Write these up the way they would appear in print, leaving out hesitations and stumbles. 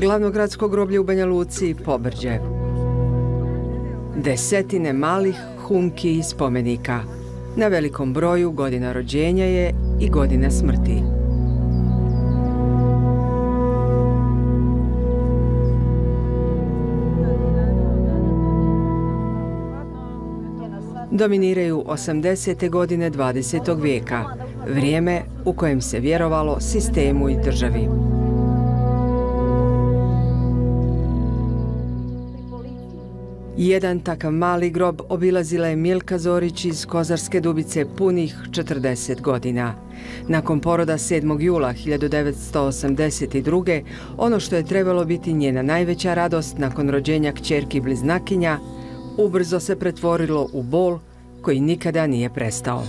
Glavno gradsko groblje u Banja Luci, Pobrđe. Desetine malih humki i spomenika. Na velikom broju godina rođenja je i godina smrti. Dominiraju 80. godine 20. vijeka, vrijeme u kojem se vjerovalo sistemu i državi. Jedan takav mali grob obilazila je Milka Zorić iz Kozarske Dubice punih 40 godina. Nakon poroda 7. jula 1982. ono što je trebalo biti njena najveća radost nakon rođenja kćerki bliznakinja, ubrzo se pretvorilo u bol koji nikada nije prestao.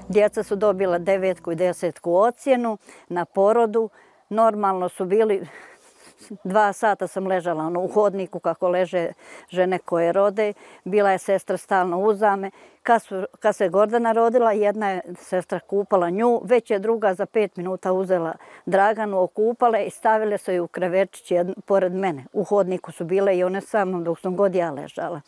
Djeca su dobila 9 i 10 ocjenu na porodu. Normalno su bili, 2 sata sam ležala u hodniku kako leže žene koje rode. Bila je sestra stalno uzame. Kad se Gordana rodila, jedna je sestra kupala nju, već je druga za 5 minuta uzela Draganu, okupale i stavile su je u krevetčić pored mene. U hodniku su bile i one sa mnom dok sam god ja ležala.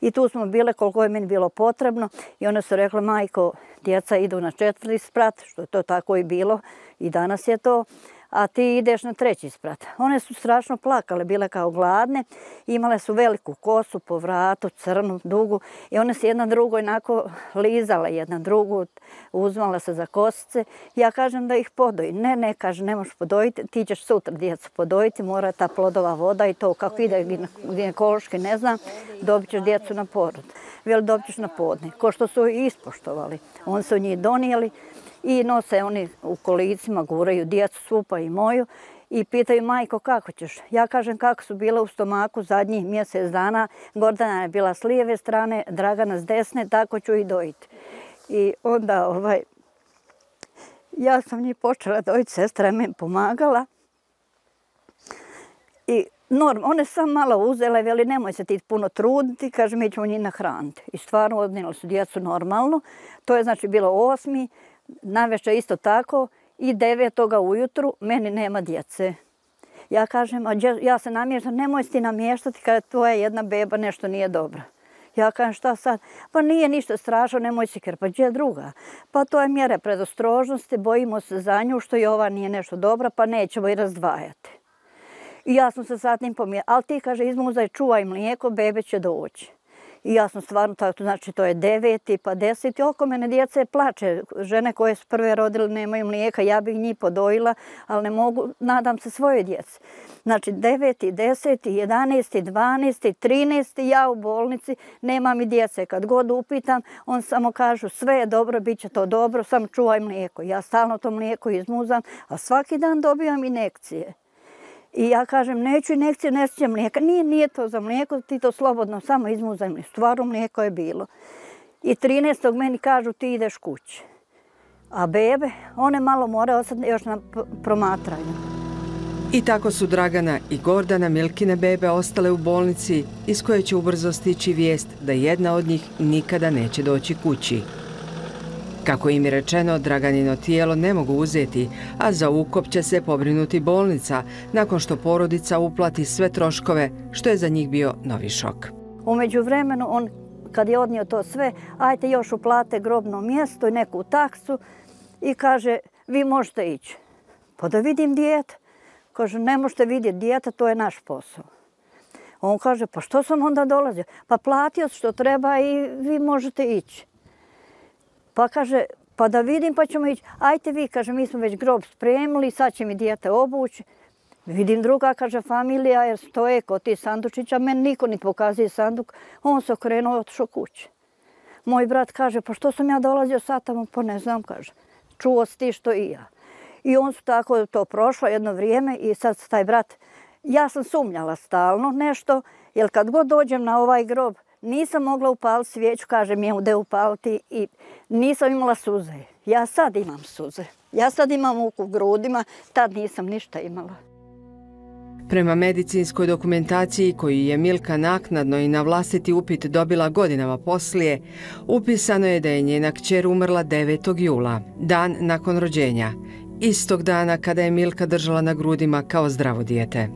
I tu smo bile koliko je meni bilo potrebno i one su rekle, majko, djeca idu na 4. sprat, što je to tako i bilo i danas je to, a ti ideš na 3. sprat. One su strašno plakale, bile kao gladne, imale su veliku kosu po vratu, crnu, dugu i one se jedna drugoj onako lizala, jedna drugu, uzmala se za kosice. Ja kažem da ih podoji. Ne, kaže, ne možeš podojiti, ti ćeš sutra djecu podojiti, mora ta plodova voda i to kako ide ginekološki, ne znam, dobit ćeš djecu na porod. Veli, dobit ćeš na podne. Ko što su i ispoštovali. Oni su njih donijeli i nose oni u kolicima, guraju djecu, svu pa i moju i pitaju, majko, kako ćeš? Ja kažem kako su bile u stomaku zadnjih mjesec dana. Gordana je bila s lijeve strane, Dragana s desne, tako ću i dojiti. I onda ja sam njih počela dojiti, sestra je meni pomagala. I one sam malo uzele, veli nemoj se ti puno truditi, kaže mi ćemo njih nahraniti. I stvarno odnijeli su djecu normalno, to je znači bilo 8. Navečer isto tako i 9. ujutru meni nema djece. Ja kažem, ja se namještam, nemoj ti namještati kada tvoja jedna beba nešto nije dobro. Ja kažem, šta sad? Pa nije ništa strašno, nemoj si ker, pa gdje je druga? Pa to je mjere predostrožnosti, bojimo se za nju što i ova nije nešto dobra, pa nećemo i razdvajati. I ja sam se sad njim pomirila, ali ti, kaže, izmuzaj, čuvaj mlijeko, bebe će doći. I ja sam stvarno tako, znači to je 9. pa 10. Oko mene djece plače. Žene koje su prve rodile nemaju mlijeka, ja bih njih podojila, ali ne mogu, nadam se svoje djece. Znači 9., 10., 11., 12., 13. ja u bolnici, nema mi djece. Kad god upitam, on samo kažu sve je dobro, bit će to dobro, samo čuvaj mlijeko. Ja stalno to mlijeko izmuzam, a svaki dan dobijam injekcije. I ja kažem, neću injekcije, ne sjećam mlijeka. Nije to za mlijeko, ti to slobodno samo izmuzaj mlijeko. Stvarno mlijeko je bilo. I 13. meni kažu, ti ideš kući. A bebe, one malo moraju ostati još na promatranju. I tako su Dragana i Gordana, Milkine bebe, ostale u bolnici iz koje će ubrzo stići vijest da jedna od njih nikada neće doći kući. Kako im je rečeno, Draganino tijelo ne mogu uzeti, a za ukop će se pobrinuti bolnica nakon što porodica uplati sve troškove, što je za njih bio novi šok. U međuvremenu, on kad je odnio to sve, ajte još uplate grobno mjesto i neku taksu i kaže, vi možete ići. Pa da vidim dijete. Kaže, ne možete vidjeti dijete, to je naš posao. On kaže, pa što sam onda dolazio? Pa platio što treba i vi možete ići. Pa kaže, pa da vidim pa ćemo ići. Ajte vi, kaže, mi smo već grob spremili, sad će mi dijete obući. Vidim druga, kaže, familija jer stoje kod tih sandučića, meni niko ni pokazuje sanduk. On se okrenuo i otišao kući. Moj brat kaže, pa što sam ja dolazio sad tamo, pa ne znam, kaže. Čuo si ti što i ja. I on su tako to prošlo jedno vrijeme i sad taj brat, ja sam sumnjala stalno nešto, jer kad god dođem na ovaj grob, nisam mogla upaliti svijeću, kaže mi je gdje upaliti i nisam imala suze. Ja sad imam suze. Ja sad imam muku u grudima, tad nisam ništa imala. Prema medicinskoj dokumentaciji koju je Milka naknadno i na vlastiti upit dobila godinama poslije, upisano je da je njena kćer umrla 9. jula, dan nakon rođenja, istog dana kada je Milka držala na grudima kao zdravo dijete.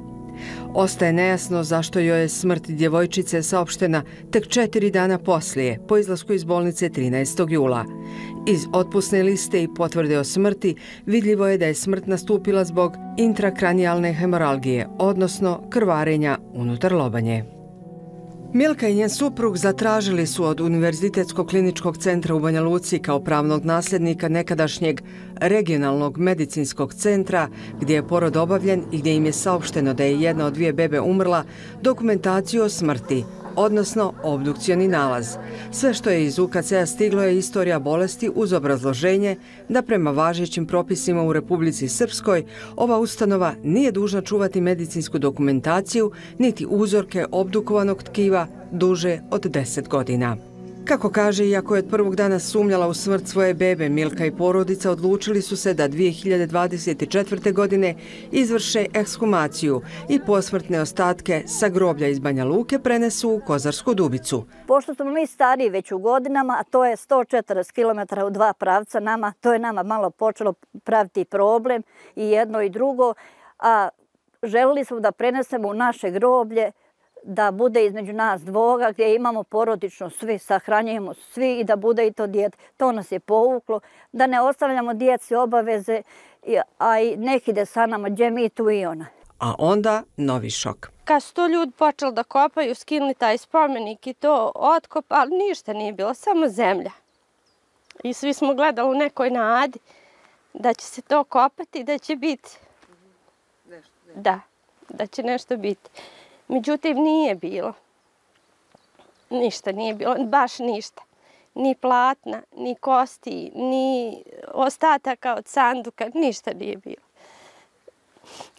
Ostaje nejasno zašto joj je smrt djevojčice saopštena tek 4 dana poslije, po izlasku iz bolnice 13. jula. Iz otpusne liste i potvrde o smrti vidljivo je da je smrt nastupila zbog intrakranijalne hemoralgije, odnosno krvarenja unutar lobanje. Milka i njen suprug zatražili su od Univerzitetskog kliničkog centra u Banja Luci kao pravnog nasljednika nekadašnjeg regionalnog medicinskog centra gdje je porod obavljen i gdje im je saopšteno da je jedna od 2 bebe umrla, dokumentaciju o smrti, odnosno obdukcioni nalaz. Sve što je iz UKC-a stiglo je istorija bolesti uz obrazloženje da prema važećim propisima u Republici Srpskoj ova ustanova nije dužna čuvati medicinsku dokumentaciju niti uzorke obdukovanog tkiva duže od 10 godina. Kako kaže, iako je od prvog dana sumnjala u smrt svoje bebe, Milka i porodica odlučili su se da 2024. godine izvrše ekshumaciju i posmrtne ostatke sa groblja iz Banja Luke prenesu u Kozarsku Dubicu. Pošto smo mi stariji već u godinama, a to je 140 km u 2 pravca, to je nama malo počelo praviti problem i jedno i drugo, a želili smo da prenesemo u naše groblje, da bude između nas dvoga gdje imamo porodično svi, sahranjujemo svi i da bude i to dijete. To nas je povuklo, da ne ostavljamo djeci obaveze, a i neki ide sa nama, gdje mi tu i ona. A onda novi šok. Kad su to ljudi počeli da kopaju, skinuli taj spomenik i to otkopali, ništa nije bilo, samo zemlja. I svi smo gledali u nekoj nadi da će se to kopati i da će biti. Da će nešto biti. Međutim, nije bilo. Ništa nije bilo, baš ništa. Ni platna, ni kosti, ni ostataka od sanduka, ništa nije bilo.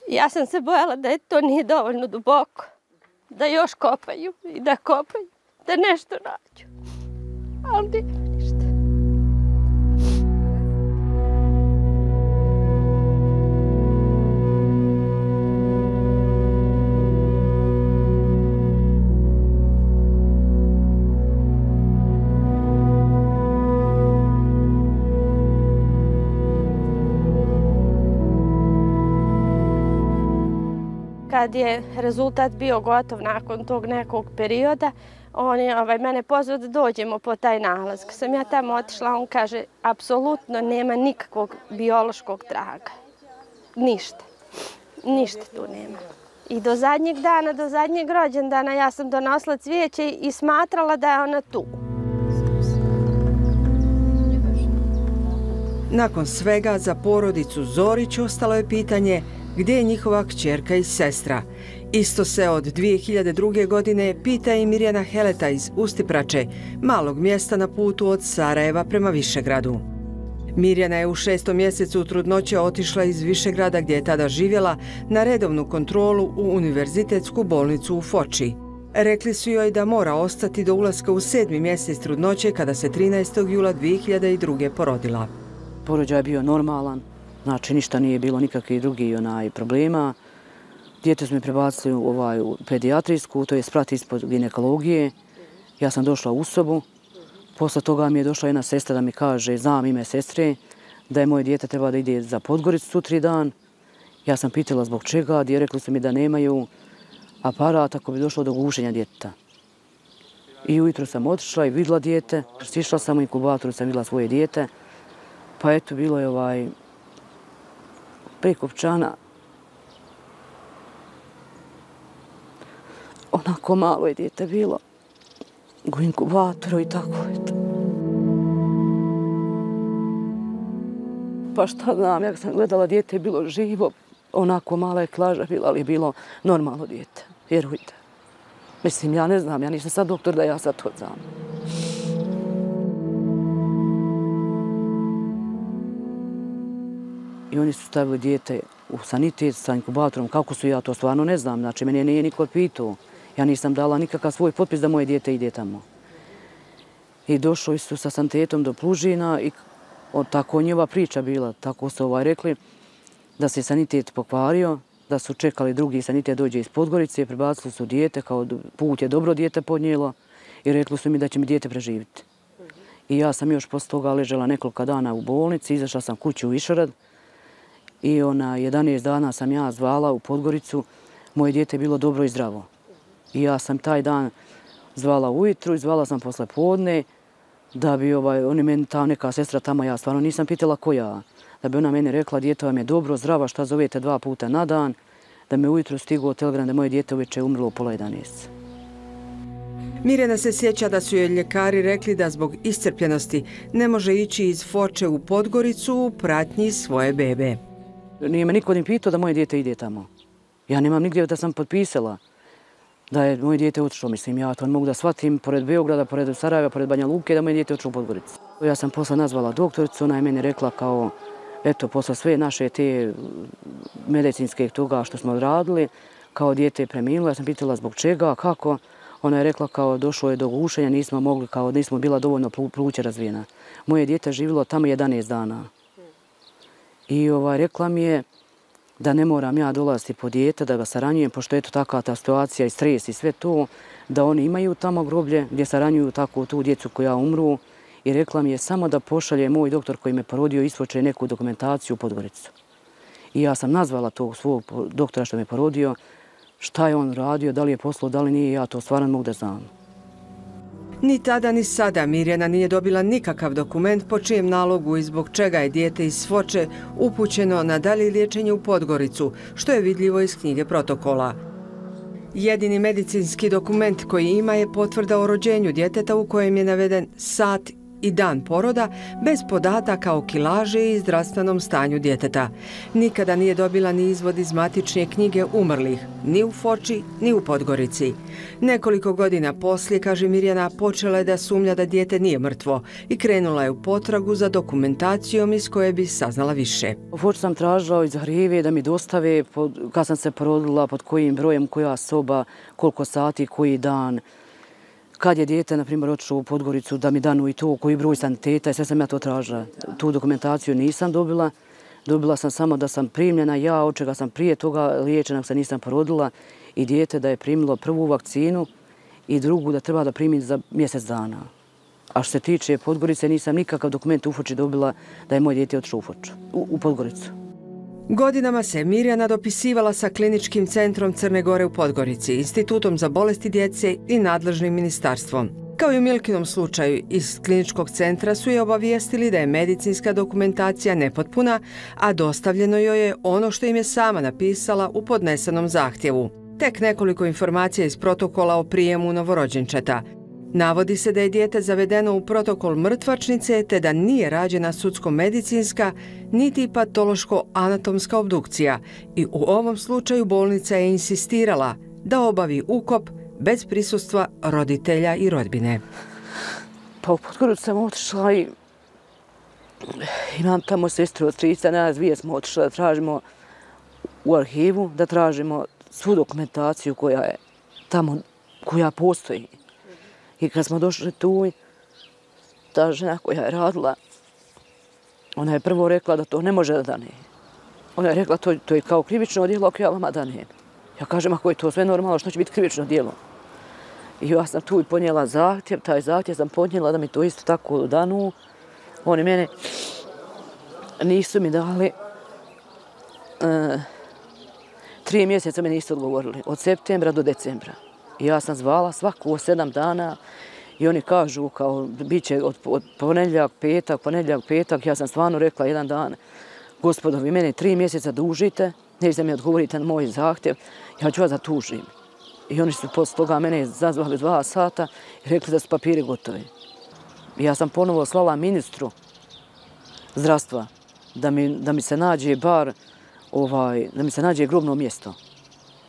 Ja sam se bojala da to nije dovoljno duboko, da još kopaju i da kopaju, da nešto nađu. Ali nema ništa. Kad je rezultat bio gotov nakon tog nekog perioda, on je mene pozvao da dođemo po taj nalaz. Kad sam ja tamo otišla, on kaže, apsolutno nema nikakvog biološkog traga. Ništa. Ništa tu nema. I do zadnjeg dana, do zadnjeg rođendana ja sam donosila cvijeće i smatrala da je ona tu. Nakon svega, za porodicu Zorić ostalo je pitanje gdje je njihova kćerka i sestra. Isto se od 2002. godine pita i Mirjana Heleta iz Ustiprače, malog mjesta na putu od Sarajeva prema Višegradu. Mirjana je u 6. mjesecu trudnoće otišla iz Višegrada, gdje je tada živjela, na redovnu kontrolu u Univerzitetsku bolnicu u Foči. Rekli su joj da mora ostati do ulaska u 7. mjesec trudnoće, kada se 13. jula 2002. porodila. Porođaj je bio normalan, znači ništa nije bilo, nikakvih drugih problema. Dijete su mi prebacili u pedijatrijsku, to je sprat ispod ginekologije. Ja sam došla u sobu, posle toga mi je došla jedna sestra da mi kaže, znam ime sestre, da je moje dijete treba da ide za Podgoricu sutri dan. Ja sam pitala zbog čega, gdje rekli su mi da nemaju aparat ako bi došlo do gušenja djeteta. I ujutro sam otišla i vidjela dijete, stišla sam u inkubatoru, sam vidjela svoje dijete. Pa eto, bilo je prekopčana. Onako malo je dijete bilo u inkubatoru i tako. Pa šta znam, ja sam gledala dijete je bilo živo, onako mala je klaža bila, ali je bilo normalno dijete, vjerujte. Mislim, ja ne znam, ja nisam sad doktor da ja sad to znam. I oni su stavili dijete u sanitet sa inkubatorom. Kako su, ja to stvarno ne znam. Znači, mene nije niko pitao. Ja nisam dala nikakav svoj potpis da moje dijete ide tamo. I došli su sa sanitetom do Plužina i tako njeva priča bila. Tako su rekli da se sanitet pokvario da su čekali drugi sanitet dođe iz Podgorice, prebacili su dijete, kao put je dobro dijete podnijelo i rekli su mi da će mi dijete preživjeti. I ja sam još posle toga ležela nekoliko dana u bolnici, izašla sam kući u Išorad i 11 dana sam ja zvala u Podgoricu, moje dijete je bilo dobro i zdravo. I ja sam taj dan zvala ujutru i zvala sam posle podne, da bi oni meni, ta neka sestra tamo, ja stvarno nisam pitala koja, da bi ona meni rekla dijete vam je dobro, zdrava, šta zovete 2 puta na dan, da me ujutru stigao telegram da moje dijete uveče umrlo u 10:30. Mirjana se sjeća da su joj ljekari rekli da zbog iscrpljenosti ne može ići iz Foče u Podgoricu u pratnji svoje bebe. Nije me niko ni pitao da moje dijete ide tamo. Ja nemam nigdje da sam potpisala da je moje dijete otišlo. Mislim, ja to mogu da shvatim pored Beograda, pored Sarajeva, pored Banja Luke, da moje dijete otišlo u Podgoricu. Ja sam posle nazvala doktoricu, ona je meni rekla kao, eto, posle sve naše te medicinske toga što smo odradili, kao dijete je preminulo, ja sam pitala zbog čega, kako. Ona je rekla kao došlo je do gušenja, nismo mogli, kao nismo bila dovoljno pluća razvijena. Moje dijete živjelo tamo 11 dana. I rekla mi je da ne moram ja dolaziti po dijete, da ga saranjujem, pošto je to takva ta situacija i stres i sve to, da oni imaju tamo groblje gdje saranjuju tako tu djecu koja umru. I rekla mi je samo da pošalje moj doktor koji me porodio iz Foče neku dokumentaciju u Podgoricu. I ja sam nazvala tog svog doktora što me porodio, šta je on radio, da li je poslao, da li nije, ja to stvarno mogu da znam. Ni tada ni sada Mirjana nije dobila nikakav dokument po čijem nalogu i zbog čega je dijete iz Foče upućeno na dalje liječenje u Podgoricu, što je vidljivo iz knjige protokola. Jedini medicinski dokument koji ima je potvrda o rođenju djeteta u kojem je naveden sat i dan poroda bez podataka o kilaži i zdravstvenom stanju djeteta. Nikada nije dobila ni izvod iz matične knjige umrlih, ni u Foči, ni u Podgorici. Nekoliko godina poslije, kaže Mirjana, počela je da sumnja da dijete nije mrtvo i krenula je u potragu za dokumentacijom iz koje bi saznala više. U Foči sam tražila iz arhive da mi dostave kad sam se porodila, pod kojim brojem, koja soba, koliko sati, koji dan. Kad je dijete, na primjer, otišlo u Podgoricu, da mi danu i to, koji broj saniteta, i sve sam ja to tražila. Tu dokumentaciju nisam dobila. Dobila sam samo da sam primljena, ja od čega sam prije toga liječena, se nisam porodila, i dijete da je primilo prvu vakcinu i drugu da treba da primi za mjesec dana. A što se tiče Podgorice, nisam nikakav dokument u Foči dobila da je moje dijete otišlo u Foču, u Podgoricu. Godinama se Mirjana dopisivala sa Kliničkim centrom Crne Gore u Podgorici, Institutom za bolesti djece i nadležnim ministarstvom. Kao i u Milkinom slučaju, iz kliničkog centra su je obavijestili da je medicinska dokumentacija nepotpuna, a dostavljeno joj je ono što im je sama napisala u podnesenom zahtjevu. Tek nekoliko informacija iz protokola o prijemu novorođenčeta. Navodi se da je dijete zavedeno u protokol mrtvačnice te da nije rađena sudsko-medicinska niti patološko-anatomska obdukcija i u ovom slučaju bolnica je insistirala da obavi ukop bez prisustva roditelja i rodbine. Pa u Podgoricu sam otišla i imam tamo sestru od strica, nas dvije smo otišla da tražimo u arhivu, da tražimo svu dokumentaciju koja je tamo, koja postoji. I kad smo došli tu, ta žena koja je radila, ona je prvo rekla da to ne može da dane. Ona je rekla to je kao krivično djelo, ako ja vama danem. Ja kažem, ako je to sve normalno, što će biti krivično djelo? I ja sam tu i ponijela zahtjev, taj zahtjev sam ponijela da mi to isto tako danu. Oni mene nisu mi dali, 3 mjeseca me nisu odgovorili, od septembra do decembra. I ja sam zvala svaku 7 dana i oni kažu kao bit će od ponedjeljak, petak, ja sam stvarno rekla jedan dan, gospodo, vi mene 3 mjeseca dužite, nećete mi odgovorite na moj zahtjev, ja ću vas da tužim. I oni su posle toga mene zazvali 2 sata i rekli da su papiri gotovi. I ja sam ponovo slala ministru zdravstva da mi se nađe bar, da mi se nađe grobno mjesto.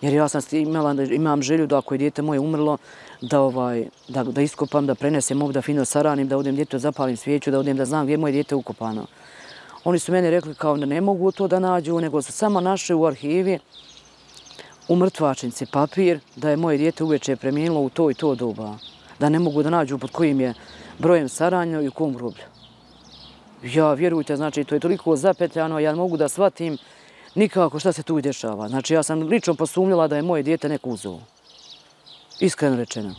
Jer ja sam imam želju da ako je dijete moje umrlo, da iskopam, da prenesem ovdje, da fino saranim, da odem djetetu, zapalim svijeću, da odem da znam gdje je moje dijete ukopano. Oni su meni rekli kao da ne mogu to da nađu, nego su samo našli u arhivi, u mrtvačnici papir, da je moje dijete uveče preminulo u to i to doba. Da ne mogu da nađu pod kojim je brojem saranja i u kom groblju. Ja, vjerujte, znači, to je toliko zapetljano, ja mogu da shvatim nikako šta se tu dešava. Znači ja sam lično posumnjala da je moje dijete neko uzeo. Iskreno rečeno.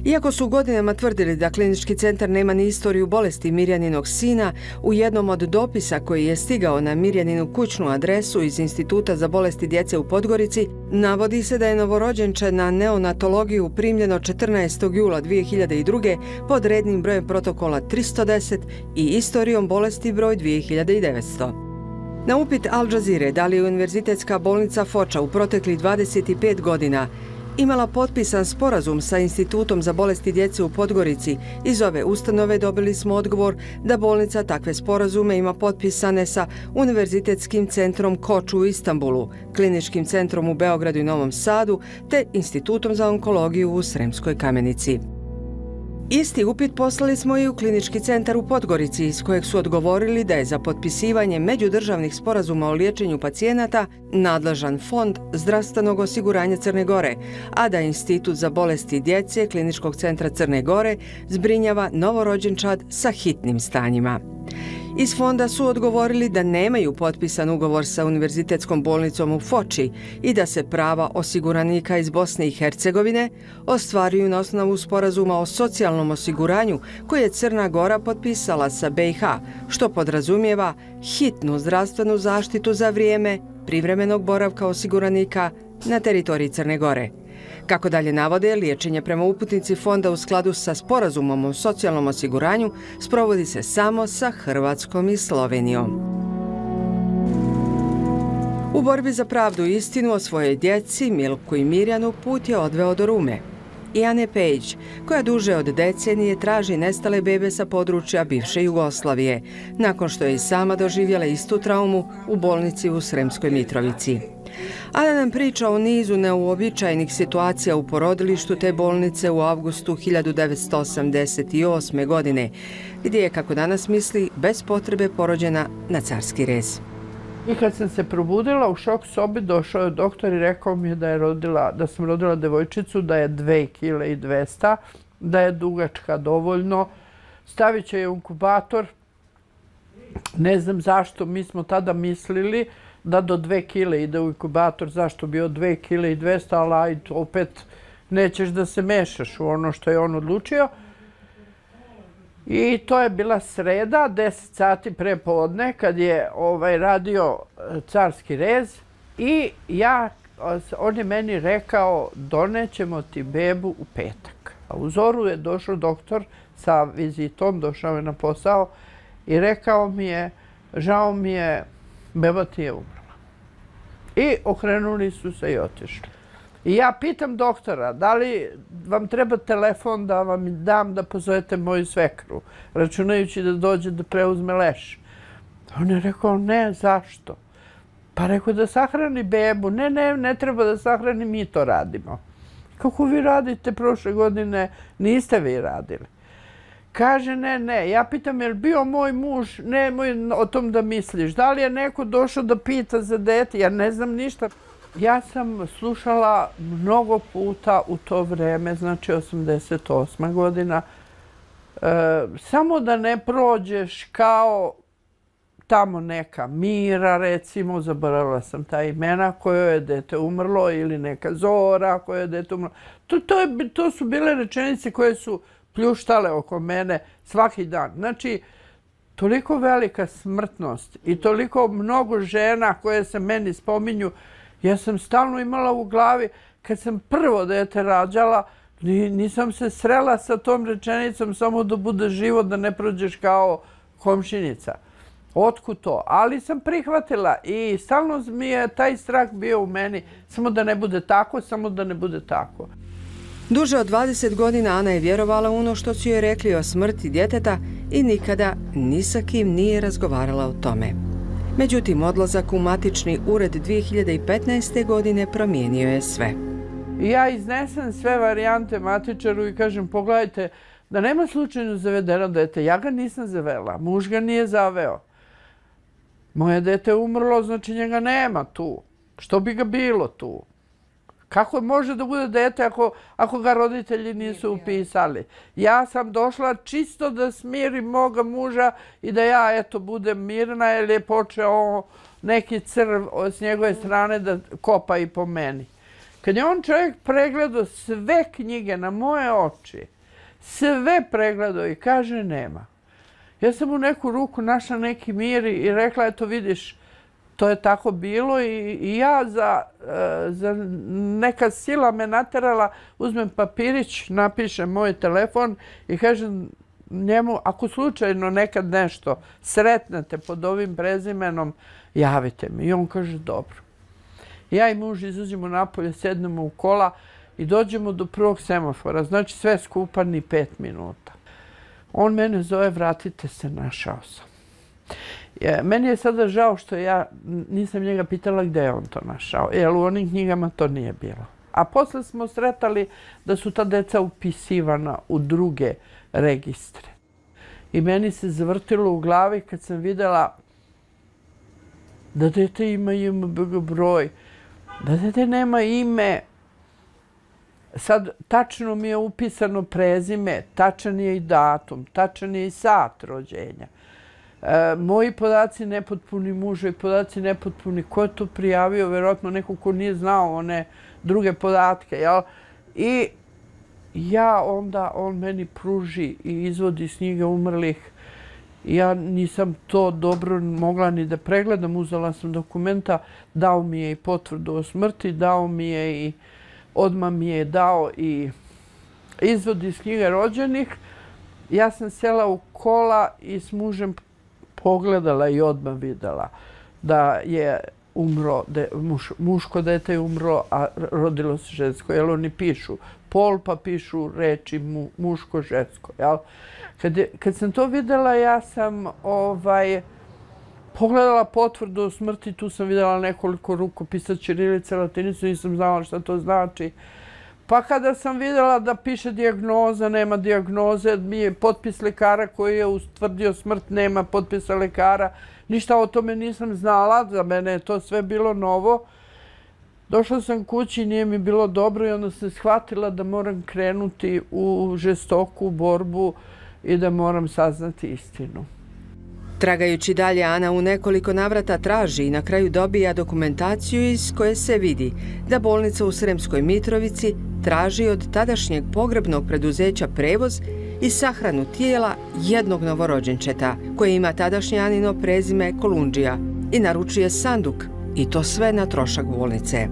Iako su godinama tvrdili da klinički centar nema ni istoriju bolesti Mirjaninog sina, u jednom od dopisa koji je stigao na Mirjaninu kućnu adresu iz Instituta za bolesti djece u Podgorici, navodi se da je novorođenče na neonatologiju primljeno 14. jula 2002. pod rednim brojem protokola 310 i istorijom bolesti broj 2900. Na upit Al Jazeere da li je Univerzitetska bolnica Foča u proteklih 25 godina imala potpisan sporazum sa Institutom za bolesti djece u Podgorici, iz ove ustanove dobili smo odgovor da bolnica takve sporazume ima potpisane sa Univerzitetskim centrom Koč u Istanbulu, Kliničkim centrom u Beogradu i Novom Sadu te Institutom za onkologiju u Sremskoj Kamenici. Isti upit poslali smo i u Klinički centar u Podgorici, iz kojeg su odgovorili da je za potpisivanje međudržavnih sporazuma o liječenju pacijenata nadležan Fond zdravstvenog osiguranja Crne Gore, a da Institut za bolesti djece Kliničkog centra Crne Gore zbrinjava novorođenčad sa hitnim stanjima. Iz fonda su odgovorili da nemaju potpisan ugovor sa Univerzitetskom bolnicom u Foči i da se prava osiguranika iz Bosne i Hercegovine ostvaruju na osnovu sporazuma o socijalnom osiguranju koje je Crna Gora potpisala sa BiH, što podrazumijeva hitnu zdravstvenu zaštitu za vrijeme privremenog boravka osiguranika na teritoriji Crne Gore. Kako dalje navode, liječenje prema uputnici fonda u skladu sa sporazumom o socijalnom osiguranju sprovodi se samo sa Hrvatskom i Slovenijom. U borbi za pravdu i istinu o svojoj djeci, Milku i Mirjanu, put je odveo do Rume i Ane Pejić, koja duže od decenije traži nestale bebe sa područja bivše Jugoslavije, nakon što je i sama doživjela istu traumu u bolnici u Sremskoj Mitrovici. Ana nam priča o nizu neuobičajenih situacija u porodilištu te bolnice u avgustu 1988. godine, gdje je, kako danas misli, bez potrebe porođena na carski rez. I kad sam se probudila u šok sobi, došao je doktor i rekao mi je da sam rodila devojčicu, da je 2,2 kg, da je dugačka dovoljno, stavit će je u inkubator. Ne znam zašto, mi smo tada mislili da do 2 kg ide u inkubator, zašto bi od 2,2 kg, ali opet nećeš da se mešaš u ono što je on odlučio. I to je bila sreda, 10 sati pre podne, kad je radio carski rez i on je meni rekao, donećemo ti bebu u petak. A u zoru je došao doktor sa vizitom, došao je na posao i rekao mi je, žao mi je, beba ti je umrla. I okrenuli su se i otišli. I ja pitam doktora, da li vam treba telefon da vam dam da pozovete moju svekru, računajući da dođe da preuzme leš. On je rekao, ne, zašto? Pa rekao da sahrani bebu. Ne treba da sahrani, mi to radimo. Kako vi radite prošle godine, niste vi radili. Kaže, ne. Ja pitam, je li bio moj muž? Nemoj o tom da misliš. Da li je neko došao da pita za dete? Ja ne znam ništa. Ja sam slušala mnogo puta u to vreme, znači 88. godina, samo da ne prođeš kao tamo neka Mira, recimo, zaboravila sam ta imena, kojoj je dete umrlo, ili neka Zora kojoj je dete umrlo. To su bile rečenice koje su pljuštale oko mene svaki dan. Znači, toliko velika smrtnost i toliko mnogo žena koje se meni spominju, ja sam stalno imala u glavi, kad sam prvo dete rađala, nisam se srela sa tom rečenicom samo da bude život, da ne prođeš kao komšinica. Otkud to? Ali sam prihvatila i stalno mi je taj strah bio u meni, samo da ne bude tako, samo da ne bude tako. Duže od 20 godina Ana je vjerovala u ono što su joj rekli o smrti djeteta i nikada ni sa kim nije razgovarala o tome. Međutim, odlazak u matični ured 2015. godine promijenio je sve. Ja iznesem sve varijante matičaru i kažem, pogledajte, da nema slučajno zavedeno dete. Ja ga nisam zavela, muž ga nije zaveo. Moje dete umrlo, znači njega nema tu. Što bi ga bilo tu? Kako može da bude dete ako ga roditelji nisu upisali? Ja sam došla čisto da smirim moga muža i da ja eto budem mirna jer je počeo neki crv s njegove strane da kopa i po meni. Kad je on čovjek pregledao sve knjige na moje oči, sve pregledao i kaže nema. Ja sam u neku ruku našla neki mir i rekla, eto vidiš, to je tako bilo i ja za neka sila me naterala, uzmem papirić, napišem moj telefon i kažem njemu, ako slučajno nekad nešto sretnete pod ovim prezimenom, javite mi. I on kaže, dobro. Ja i muž izađemo napolje, sednemo u kola i dođemo do prvog semafora. Znači sve skupa ni 5 minuta. On mene zove, vratite se, našao sam. Meni je sada žao što ja nisam njega pitala gdje je on to našao, jer u onim knjigama to nije bilo. A posle smo sretali da su ta deca upisivana u druge registre. I meni se zavrtilo u glavi kad sam vidjela da dete ima JMBG broj, da dete nema ime. Sad, tačno mi je upisano prezime, tačan je i datum, tačan je i sat rođenja. Moji podaci nepotpuni, muževi podaci nepotpuni. Ko je to prijavio? Vjerojatno neko ko nije znao one druge podatke. Jel? I ja onda, on meni pruži i izvodi s knjige umrlih. Ja nisam to dobro mogla ni da pregledam. Uzela sam dokumenta, dao mi je i potvrdu o smrti, dao mi je i odmah mi je dao i izvod iz knjige rođenih. Ja sam sela u kola i s mužem pogledala i odmah videla da je umro, muško dete je umro, a rodilo se žensko. Jer oni pišu pol pa pišu reči muško, žensko. Jel? Kad sam to videla, ja sam pogledala potvrdu o smrti, tu sam videla nekoliko rukopisa ćirilice, latinicu, nisam znala šta to znači. Pa kada sam vidjela da piše dijagnoza, nema dijagnoze, mi je potpis lekara koji je ustvrdio smrt, nema potpisa lekara. Ništa o tome nisam znala, za mene je to sve bilo novo. Došla sam kući, nije mi bilo dobro i onda sam shvatila da moram krenuti u žestoku borbu i da moram saznati istinu. Tragajući dalje, Ana u nekoliko navrata traži i na kraju dobija dokumentaciju iz koje se vidi da bolnica u Sremskoj Mitrovici traži od tadašnjeg pogrebnog preduzeća prevoz i sahranu tijela jednog novorođenčeta koje ima tadašnje Anino prezime Kolundžija i naručuje sanduk i to sve na trošak bolnice.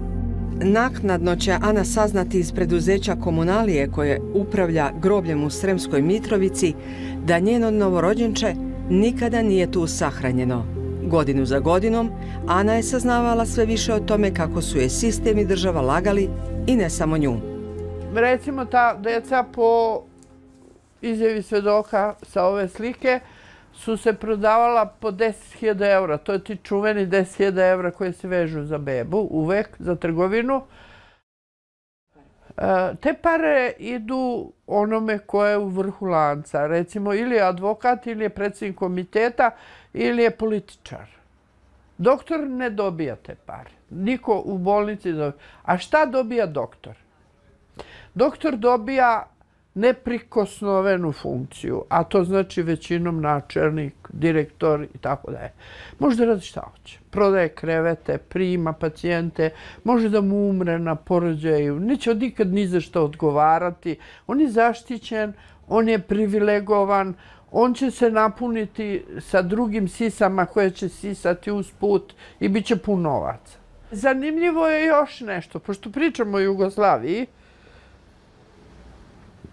Naknadno će Ana saznati iz preduzeća Komunalije koje upravlja grobljem u Sremskoj Mitrovici da njeno novorođenče nikada nije tu sahranjeno. Godinu za godinom, Ana je saznavala sve više o tome kako su je sistem i država lagali i ne samo nju. Recimo, ta deca po izjavi svedoka sa ove slike su se prodavala po 10.000 eura. To je ti čuveni 10.000 eura koje se vežu za bebu, uvek, za trgovinu. Te pare idu onome ko je u vrhu lanca. Recimo, ili je advokat, ili je predsjednik komiteta, ili je političar. Doktor ne dobija te pare. Niko u bolnici dobija. A šta dobija doktor? Doktor dobija neprikosnovenu funkciju, a to znači većinom načelnik, direktor i tako dalje. Može da radi šta hoće. Prodaje krevete, prima pacijente, može da mu umre na porođaju, neće nikad ni za što odgovarati. On je zaštićen, on je privilegovan, on će se napuniti sa drugim sisama koje će sisati uz put i bit će pun novaca. Zanimljivo je još nešto, pošto pričamo o Jugoslaviji,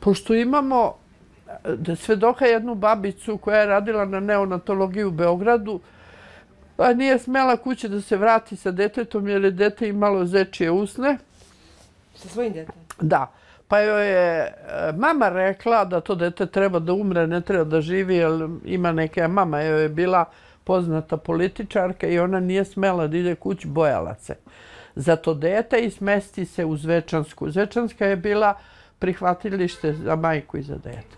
pošto imamo svedoka jednu babicu koja je radila na neonatologiji u Beogradu, pa nije smela kuće da se vrati sa detetom jer je dete imalo zečije usne. Sa svojim detetom? Da. Pa joj je mama rekla da to dete treba da umre, ne treba da živi, jer ima neke... Mama joj je bila poznata političarka i ona nije smela da ide kući, bojala se za to dete i smesti se u Zvečansku. Zvečanska je bila prihvatilište za majku i za dete.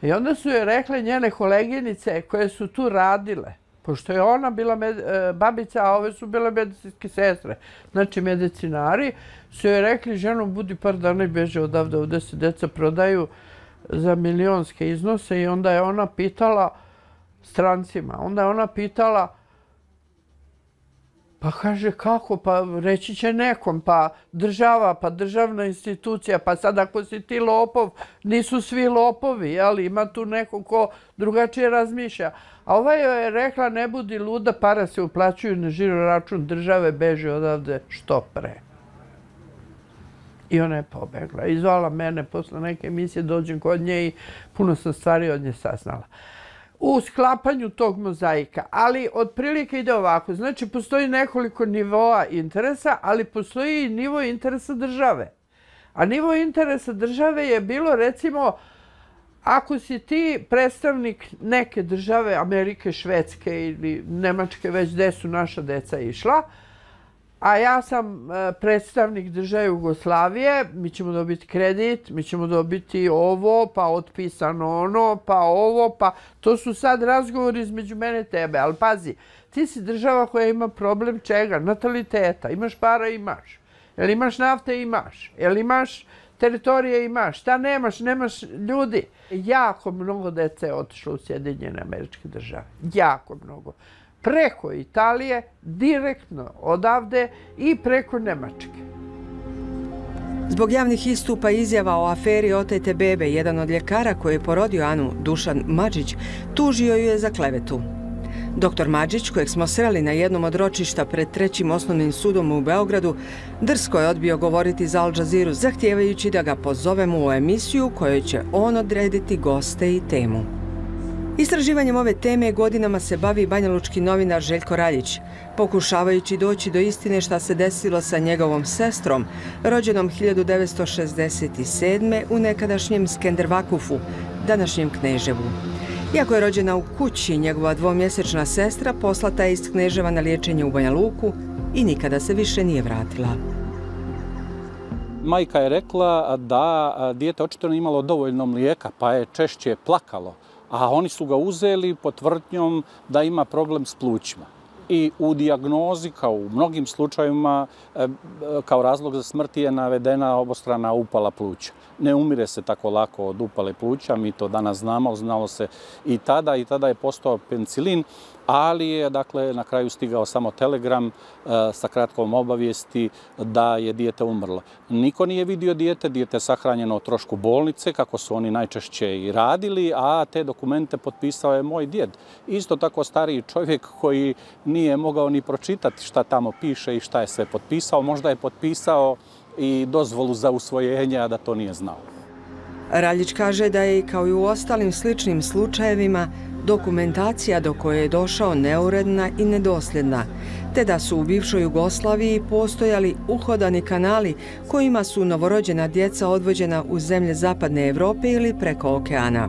I onda su joj rekle njene koleginice koje su tu radile, pošto je ona bila babica, a ove su bile medicinske sestre, znači medicinari, su joj rekli, ženo, budi par dana i beže odavde, ovdje se deca prodaju za milionske iznose i onda je ona pitala strancima, onda je ona pitala, pa kaže kako, pa reći će nekom, pa država, pa državna institucija, pa sad ako si ti lopov, nisu svi lopovi, jel? Ima tu neko ko drugačije razmišlja. A ova joj je rekla, ne budi luda, para se uplaćuju na žiro račun države, beži odavde što pre. I ona je pobegla. I zvala mene posle neke emisije, dođem kod nje i puno sam stvari od nje saznala. U sklapanju tog mozaika, ali otprilike ide ovako. Znači, postoji nekoliko nivoa interesa, ali postoji i nivo interesa države. A nivo interesa države je bilo, recimo, ako si ti predstavnik neke države, Amerike, Švedske ili Nemačke, već gde su naša deca išla, a ja sam predstavnik države Jugoslavije, mi ćemo dobiti kredit, mi ćemo dobiti ovo, pa otpisano ono, pa ovo, pa to su sad razgovori između mene i tebe. Ali pazi, ti si država koja ima problem čega? Nataliteta. Imaš para, imaš. Jel imaš nafte, imaš. Jel imaš teritorije, imaš. Šta nemaš? Nemaš ljudi. Jako mnogo dece je otišlo u Sjedinjene Američke Države. Jako mnogo. Preko Italije, direktno odavde i preko Nemačke. Zbog javnih istupa i izjava o aferi otete bebe, jedan od ljekara koji je porodio Anu, Dušan Madžić, tužio ju je za klevetu. Doktor Madžić, kojeg smo sreli na jednom od ročišta pred 3. osnovnim sudom u Beogradu, drsko je odbio govoriti za Al Jazeeru, zahtijevajući da ga pozovemo u emisiju kojoj će on odrediti goste i temu. Istraživanjem ove teme godinama se bavi banjalučki novinar Željko Raljić, pokušavajući doći do istine šta se desilo sa njegovom sestrom, rođenom 1967. u nekadašnjem Skendervakufu, današnjem Kneževu. Iako je rođena u kući, njegova 2-mjesečna sestra poslata je iz Kneževa na liječenje u Banja Luku i nikada se više nije vratila. Majka je rekla da dijete očito nije imalo dovoljno mlijeka, pa je češće plakalo. A oni su ga uzeli pod tvrdnjom da ima problem s plućima. I u dijagnozi, kao u mnogim slučajevima, kao razlog za smrt je navedena obostrana upala pluća. Ne umire se tako lako od upale pluća, mi to danas znamo, znalo se i tada je postao penicilin, ali je dakle na kraju stigao samo telegram sa kratkom obavijesti da je dijete umrlo. Niko nije vidio dijete je sahranjeno o trošku bolnice, kako su oni najčešće i radili, a te dokumente potpisao je moj djed. Isto tako stariji čovjek koji nije mogao ni pročitati šta tamo piše i šta je sve potpisao, možda je potpisao i dozvolu za usvojenje, a da to nije znao. Raljić kaže da je, kao i u ostalim sličnim slučajevima, dokumentacija do koje je došao neuredna i nedosljedna, te da su u bivšoj Jugoslaviji postojali uhodani kanali kojima su novorođena djeca odvođena u zemlje Zapadne Evrope ili preko okeana.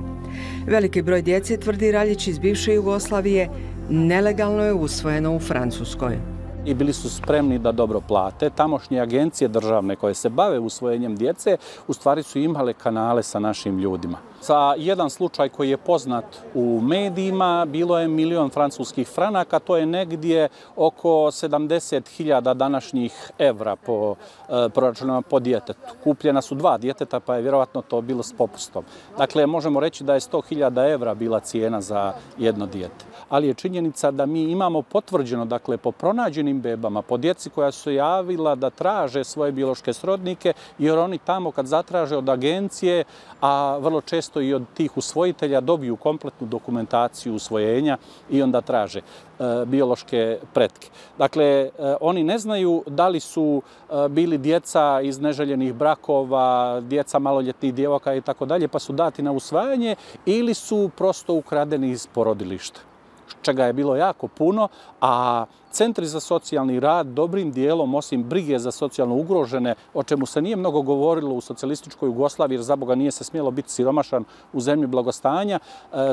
Veliki broj djece, tvrdi Raljić, iz bivše Jugoslavije, nelegalno je usvojeno u Francuskoj. I bili su spremni da dobro plate. Tamošnje agencije državne koje se bave usvojenjem djece u stvari su imale kanale sa našim ljudima. Za jedan slučaj koji je poznat u medijima bilo je 1 milion francuskih franaka, to je negdje oko 70.000 današnjih evra po proračunama po djetetu. Kupljena su 2 djeteta, pa je vjerovatno to bilo s popustom. Dakle, možemo reći da je 100.000 evra bila cijena za jedno dijete. Ali je činjenica da mi imamo potvrđeno, dakle, po pronađenim bebama, po djeci koja su javila da traže svoje biološke srodnike, jer oni tamo kad zatraže od agencije, a vrlo često i od tih usvojitelja dobiju kompletnu dokumentaciju usvojenja i onda traže biološke pretke. Dakle, oni ne znaju da li su bili djeca iz neželjenih brakova, djeca maloljetnih djevojaka i tako dalje, pa su dati na usvajanje, ili su prosto ukradeni iz porodilišta, čega je bilo jako puno, a centri za socijalni rad dobrim dijelom, osim brige za socijalno ugrožene, o čemu se nije mnogo govorilo u socijalističkoj Jugoslaviji, jer za Boga nije se smjelo biti siromašan u zemlji blagostanja,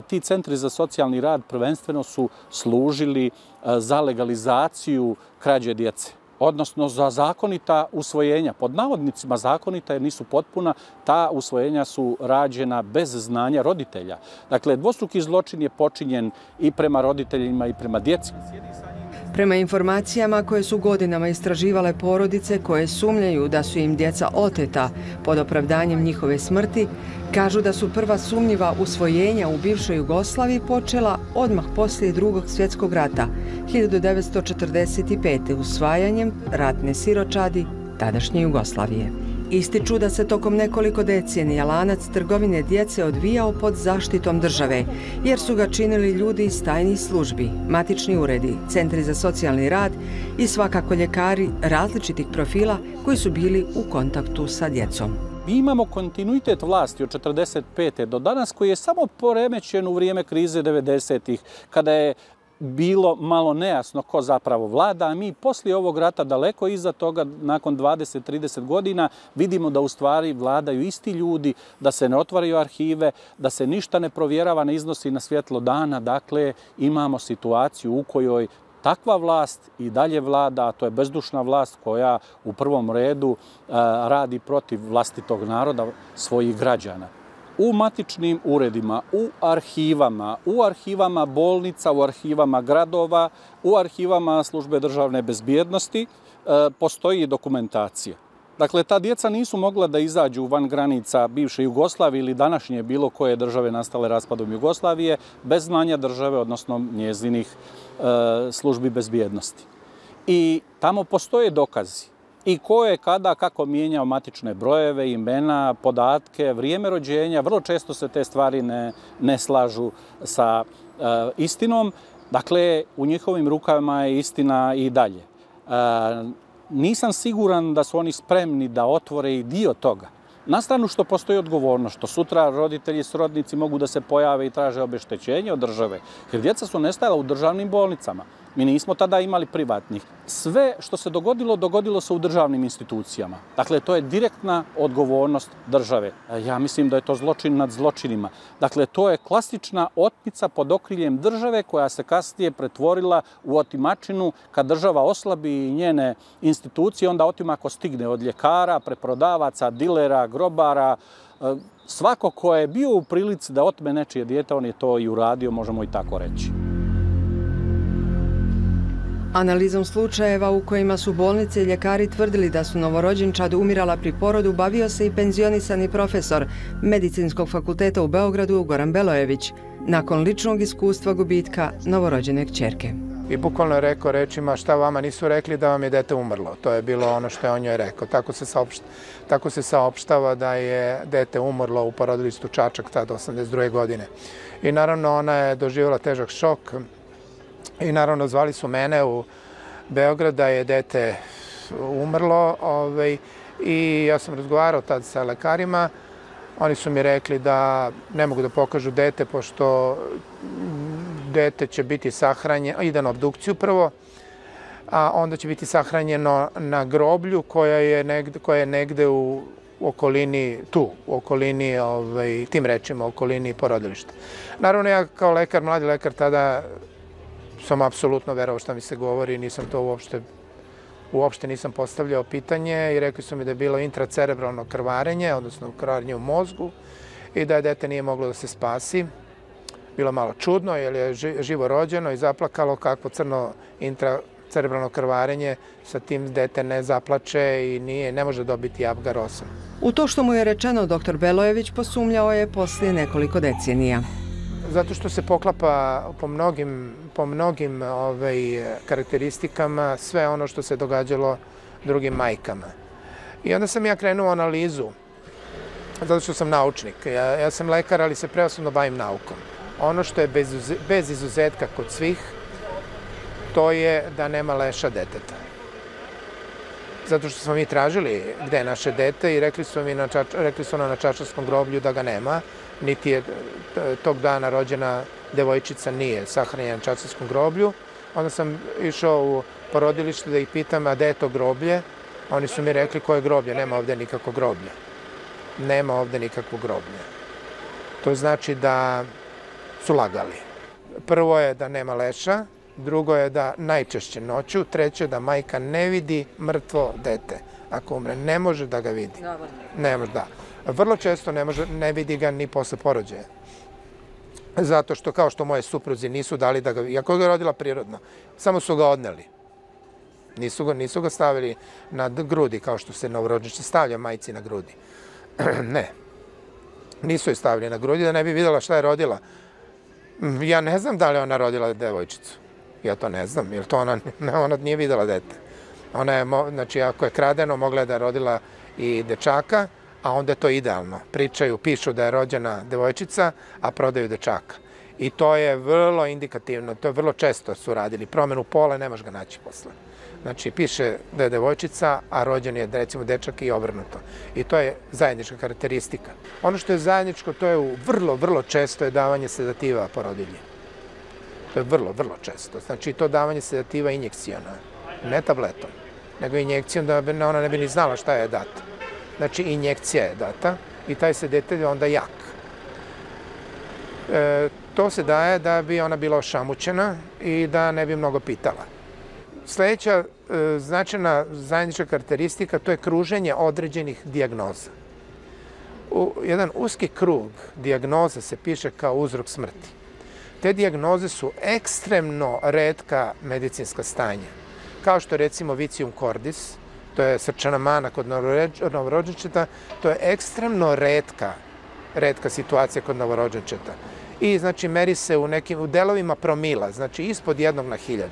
ti centri za socijalni rad prvenstveno su služili za legalizaciju krađe djece. odnosno za zakonita usvojenja. Pod navodnicima zakonita jer nisu potpuna, ta usvojenja su rađena bez znanja roditelja. Dakle, dvostruki zločin je počinjen i prema roditeljima i prema djeci. Prema informacijama koje su godinama istraživale porodice koje sumnjaju da su im djeca oteta pod opravdanjem njihove smrti, kažu da su prva sumnjiva usvojenja u bivšoj Jugoslaviji počela odmah poslije Drugog svjetskog rata, 1945. usvajanjem ratne siročadi tadašnje Jugoslavije. Ističu da se tokom nekoliko decenija lanac trgovine djece odvijao pod zaštitom države, jer su ga činili ljudi iz tajnih službi, matični uredi, centri za socijalni rad i svakako ljekari različitih profila koji su bili u kontaktu sa djecom. Mi imamo kontinuitet vlasti od 1945. do danas koji je samo poremećen u vrijeme krize 90-ih, kada je bilo malo nejasno ko zapravo vlada, a mi poslije ovog rata daleko iza toga, nakon 20-30 godina, vidimo da u stvari vladaju isti ljudi, da se ne otvaraju arhive, da se ništa ne provjerava, ne iznosi na svjetlo dana. Dakle, imamo situaciju u kojoj takva vlast i dalje vlada, a to je bezdušna vlast koja u prvom redu radi protiv vlastitog naroda, svojih građana. U matičnim uredima, u arhivama bolnica, u arhivama gradova, u arhivama službe državne bezbjednosti postoji dokumentacija. Dakle, ta djeca nisu mogla da izađu van granica bivše Jugoslavije ili današnje bilo koje države nastale raspadom Jugoslavije bez znanja države, odnosno njezinih službi bezbjednosti. I tamo postoje dokazi. I ko je kada, kako mijenjao matične brojeve, imena, podatke, vrijeme rođenja. Vrlo često se te stvari ne slažu sa istinom. Dakle, u njihovim rukama je istina i dalje. Nisam siguran da su oni spremni da otvore i dio toga. Na stranu što postoji odgovornost, što sutra roditelji i srodnici mogu da se pojave i traže obeštećenje od države, jer djeca su nestajala u državnim bolnicama. Mi nismo tada imali privatnih. Sve što se dogodilo, dogodilo se u državnim institucijama. Dakle, to je direktna odgovornost države. Ja mislim da je to zločin nad zločinima. Dakle, to je klasična otmica pod okriljem države koja se kasnije pretvorila u otimačinu. Kad država oslabi njene institucije, onda otimak stigne od ljekara, preprodavaca, dilera, grobara. Svako ko je bio u prilici da otme nečije dijete, on je to i uradio, možemo i tako reći. Analizom slučajeva u kojima su bolnice i ljekari tvrdili da su novorođenčad umirala pri porodu bavio se i penzionisani profesor Medicinskog fakulteta u Beogradu Goran Belojević, nakon ličnog iskustva gubitka novorođene kćerke. I bukvalno je rekao rečima šta vama nisu rekli da vam je dete umrlo. To je bilo ono što je on joj rekao. Tako se saopštava da je dete umrlo u porodilištu Čačak tada 82. godine. I naravno ona je doživjela težak šok. I naravno zvali su mene u Beograd da je dete umrlo i ja sam razgovarao tad sa lekarima. Oni su mi rekli da ne mogu da pokažu dete pošto dete će biti sahranjeno, ide na obdukciju prvo, a onda će biti sahranjeno na groblju koja je negde u okolini, tim rečima, u okolini porodilišta. Naravno, ja kao lekar, mladi lekar, tada sam apsolutno verovao šta mi se govori, nisam to uopšte nisam postavljao pitanje i rekli su mi da je bilo intracerebralno krvarenje, odnosno krvarenje u mozgu i da je dete nije moglo da se spasi. Bilo malo čudno jer je živo rođeno i zaplakalo, kakvo crno intracerebralno krvarenje, sa tim dete ne zaplače i ne može dobiti Apgar 8. U to što mu je rečeno dr. Belojević posumnjao je poslije nekoliko decenija. Zato što se poklapa po mnogim karakteristikama sve ono što se događalo drugim majkama. I onda sam ja krenuo u analizu, zato što sam naučnik. Ja sam lekar, ali se preosnovno bavim naukom. Ono što je bez izuzetka kod svih, to je da nema leša deteta. Zato što smo mi tražili gde je naše dete i rekli su nam na Čačarskom groblju da ga nema. Niti je tog dana rođena devojčica nije sahranjena na Čačarskom groblju. Onda sam išao u porodilište da ih pitam, a gde je to groblje? Oni su mi rekli, koje groblje? Nema ovde nikakvo groblje. Nema ovde nikakvo groblje. To znači da su lagali. Prvo je da nema leša drugo je da najčešće noću, treće da majka ne vidi mrtvo dete. Ako umre, ne može da ga vidi. Ne može, da. Vrlo često ne vidi ga ni posle porođaja. Zato što, kao što moje supruzi nisu dali da ga vidi, iako ga je rodila prirodno, samo su ga odneli. Nisu ga stavili na grudi, kao što se novorođenče stavlja majci na grudi. Ne. Nisu je stavili na grudi da ne bi videla šta je rodila. Ja ne znam da li ona rodila devojčicu. Ja to ne znam, jer to ona nije videla dete. Ona je, znači, ako je kradeno, mogla je da je rodila i dečaka, a onda je to idealno. Pišu da je rođena devojčica, a prodaju dečaka. I to je vrlo indikativno, to je vrlo često su radili. Promenu pola ne može ga naći posle. Znači, piše da je devojčica, a rođen je, recimo, dečak i obrnuto. I to je zajednička karakteristika. Ono što je zajedničko, to je vrlo često je davanje sedativa porodilji. To je vrlo često. Znači, to davanje sedativa injekcijona, ne tabletom, nego injekcijom da ona ne bi ni znala šta je data. Znači, injekcija je data i taj sedativ je onda jak. To se daje da bi ona bila ošamućena i da ne bi mnogo pitala. Sljedeća značajna zajednička karakteristika, to je kruženje određenih dijagnoza. Jedan uski krug dijagnoza se piše kao uzrok smrti. Te dijagnoze su ekstremno retka medicinska stanja. Kao što je recimo vicium cordis, to je srčana mana kod novorođenčeta, to je ekstremno retka situacija kod novorođenčeta. I znači meri se u delovima promila, znači ispod 1 na 1000.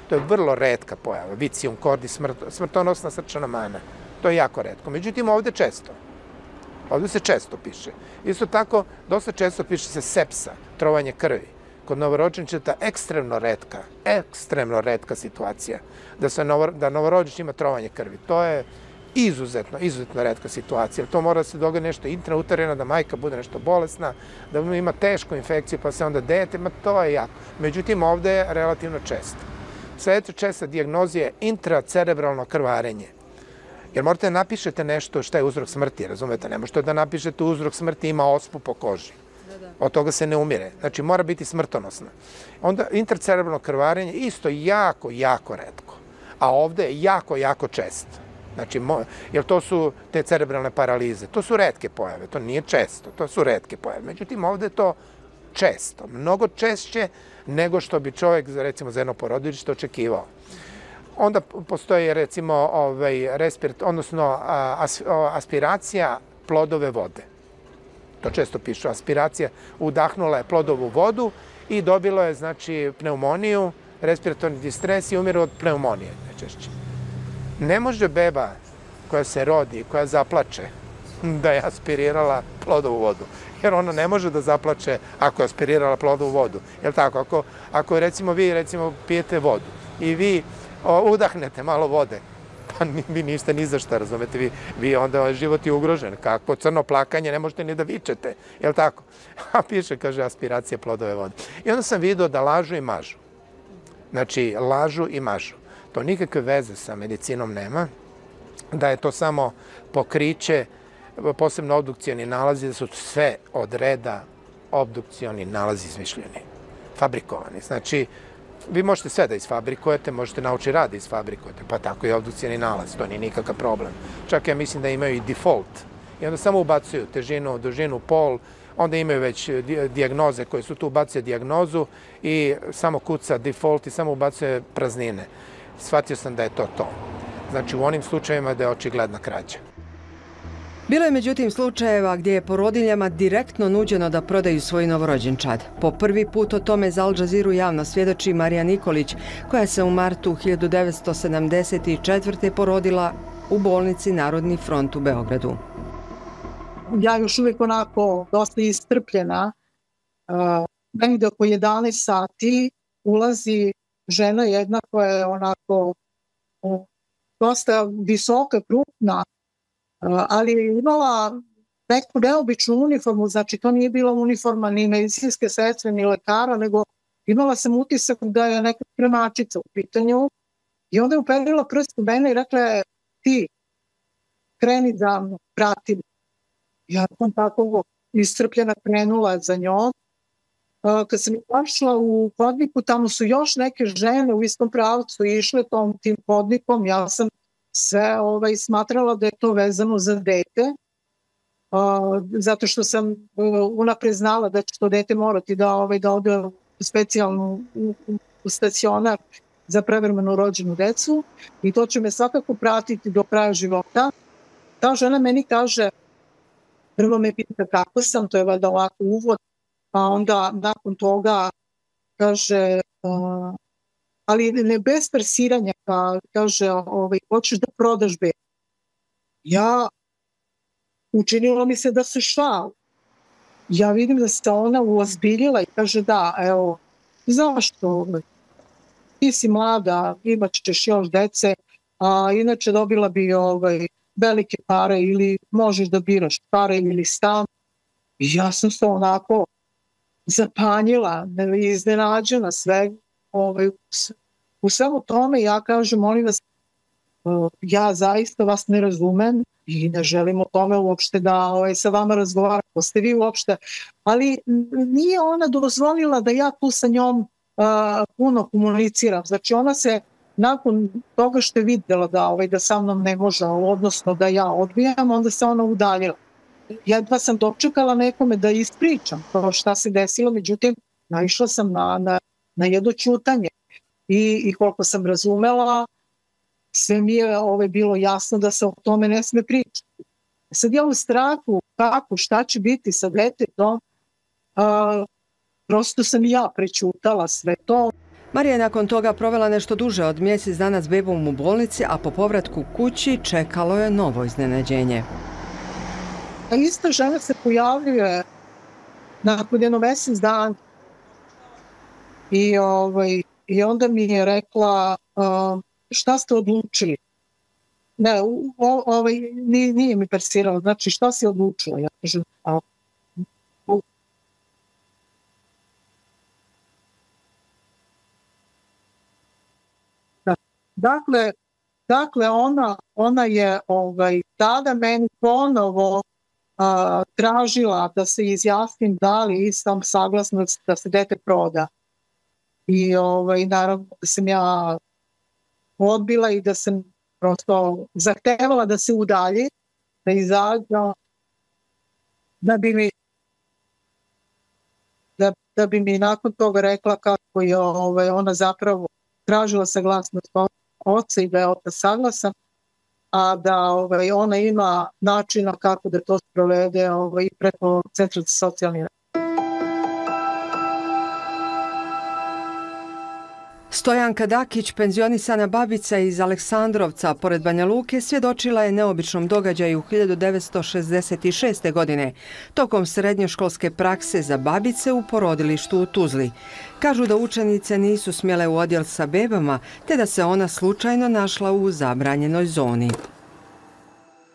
To je vrlo retka pojava, vicium cordis, smrtonosna srčana mana. To je jako retko. Međutim, ovde često. Ovde se često piše. Isto tako, dosta često piše se sepsa, trovanje krvi. Kod novorođenčeta ekstremno retka situacija da novorođenče ima trovanje krvi. To je izuzetno retka situacija. To mora da se dogodi nešto intrauterino, da majka bude nešto bolesna, da ima tešku infekciju pa se onda dete, to je jako. Međutim, ovde je relativno često. Sljedeća česta dijagnoza je intracerebralno krvarenje. Jer morate da napišete nešto šta je uzrok smrti, razumete? Ne možete da napišete uzrok smrti ima ospu po koži. Od toga se ne umire. Znači, mora biti smrtonosna. Onda intracerebralno krvarenje isto jako retko. A ovde je jako često. Znači, jer to su te cerebralne paralize. To su retke pojave, to nije često, to su retke pojave. Međutim, ovde je to često, mnogo češće nego što bi čovjek, recimo, za jedno porodilište očekivao. Onda postoji, recimo, aspiracija plodove vode. To često pišu, aspiracija, udahnula je plodovu vodu i dobilo je, znači, pneumoniju, respiratorni distres i umire od pneumonije najčešće. Ne može beba koja se rodi, koja zaplače, da je aspirirala plodovu vodu. Jer ona ne može da zaplače ako je aspirirala plodovu vodu. Jel' tako? Ako recimo vi pijete vodu i vi udahnete malo vode, pa vi niste ni za šta, razumete, vi onda život je ugrožen. Kako crno plakanje, ne možete ni da vičete. Jel' tako? A piše, kaže, aspiracija plodove vode. I onda sam vidio da lažu i mažu. Znači, lažu i mažu. To nikakve veze sa medicinom nema, da je to samo pokriće, posebno obdukcioni nalazi, da su sve od reda obdukcioni nalazi izmišljeni, fabrikovani. Znači, vi možete sve da isfabrikujete, možete naučiti rad da isfabrikujete, pa tako i obdukcioni nalaz, to nije nikakav problem. Čak ja mislim da imaju i default i onda samo ubacuju težinu, dužinu, pol, onda imaju već dijagnoze koje su tu, ubacuje dijagnozu i samo kuca default i samo ubacuje praznine. Shvatio sam da je to. Znači, u onim slučajevima da je očigledna krađa. Bilo je međutim slučajeva gdje je porodiljama direktno nuđeno da prodaju svoj novorođenčad. Po prvi put o tome za Al Jazeera javno svjedoči Marija Nikolić, koja se u martu 1974. porodila u bolnici Narodni front u Beogradu. Ja još uvijek onako dosta iscrpljena. Negde oko 11 sati ulazi žena jedna koja je onako dosta visoka, krupna, ali je imala neku neobičnu uniformu, znači to nije bila uniforma ni medicinske sestre, ni lekara, nego imala sam utisak da je neka spremačica u pitanju i onda je uperila prst u mene i rekla, ti kreni za mnom, prati me. Ja sam tako iscrpljena krenula za njom. kad sam došla u hodniku, tamo su još neke žene u istom pravcu išle tim hodnikom. Ja sam sve smatrala da je to vezano za dete, zato što sam unapred znala da će to dete morati da ode specijalno u stacionar za prevremeno rođenu decu i to će me svakako pratiti do kraja života. Ta žena meni kaže, prvo me pita kako sam, to je valjda ovako uvod, pa onda nakon toga kaže, ali ne bez persiranja, kaže, hoćeš da prodaš bebe. Ja, učinilo mi se da se šal. Ja vidim da se ona uozbiljila i kaže da, evo, zašto? Ti si mlada, imat ćeš još dece, a inače dobila bi velike pare ili možeš da biraš pare ili stan. I ja sam se onako zapanjila, iznenađena sve. U svemu tome ja kažem, molim vas, ja zaista vas ne razumem i ne želim o tome uopšte da sa vama razgovaram, ko ste vi uopšte, ali nije ona dozvolila da ja tu sa njom puno komuniciram. Znači ona se nakon toga što je videla da sa mnom ne može, odnosno da ja odbijam, onda se ona udaljila. Jedva sam dočekala nekome da ispričam to šta se desilo, međutim naišla sam na jedno ćutanje i koliko sam razumela, sve mi je bilo jasno da se o tome ne sme pričati. Sad ja u strahu kako, šta će biti sa detetom, prosto sam i ja prećutala sve to. Marija je nakon toga provela nešto duže od mjesec dana s bebom u bolnici, a po povratku kući čekalo je novo iznenađenje. Ta ista žena se pojavljuje nakon jedno mjesec dana i onda mi je rekla šta ste odlučili. Ne, nije mi persirala, znači šta si odlučila? Ja kažem, Dakle, ona je tada meni ponovo tražila da se izjasnim da li sam saglasna da se dete proda. I naravno da sam ja odbila i da sam prosto zahtevala da se udalji, da izađa, da bi mi nakon toga rekla kako je ona zapravo tražila saglasnost oca i da je otac saglasan, a da ona ima načina kako da to sprovede i preko Centra za socijalni rad. Stojanka Dakić, penzionisana babica iz Aleksandrovca pored Banja Luke, svjedočila je neobičnom događaju 1966. godine tokom srednjoškolske prakse za babice u porodilištu u Tuzli. Kažu da učenice nisu smjele u odjel sa bebama, te da se ona slučajno našla u zabranjenoj zoni.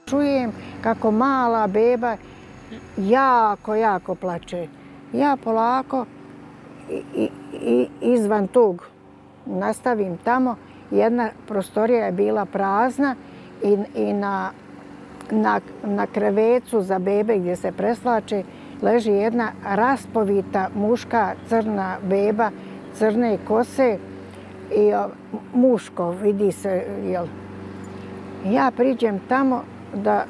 Čujem kako mala beba jako plače. Ja polako izvan tog nastavim tamo. Jedna prostorija je bila prazna i na krevecu za bebe gdje se preslače leži jedna raspovita muška crna beba, crne kose i muško, vidi se. Ja priđem tamo da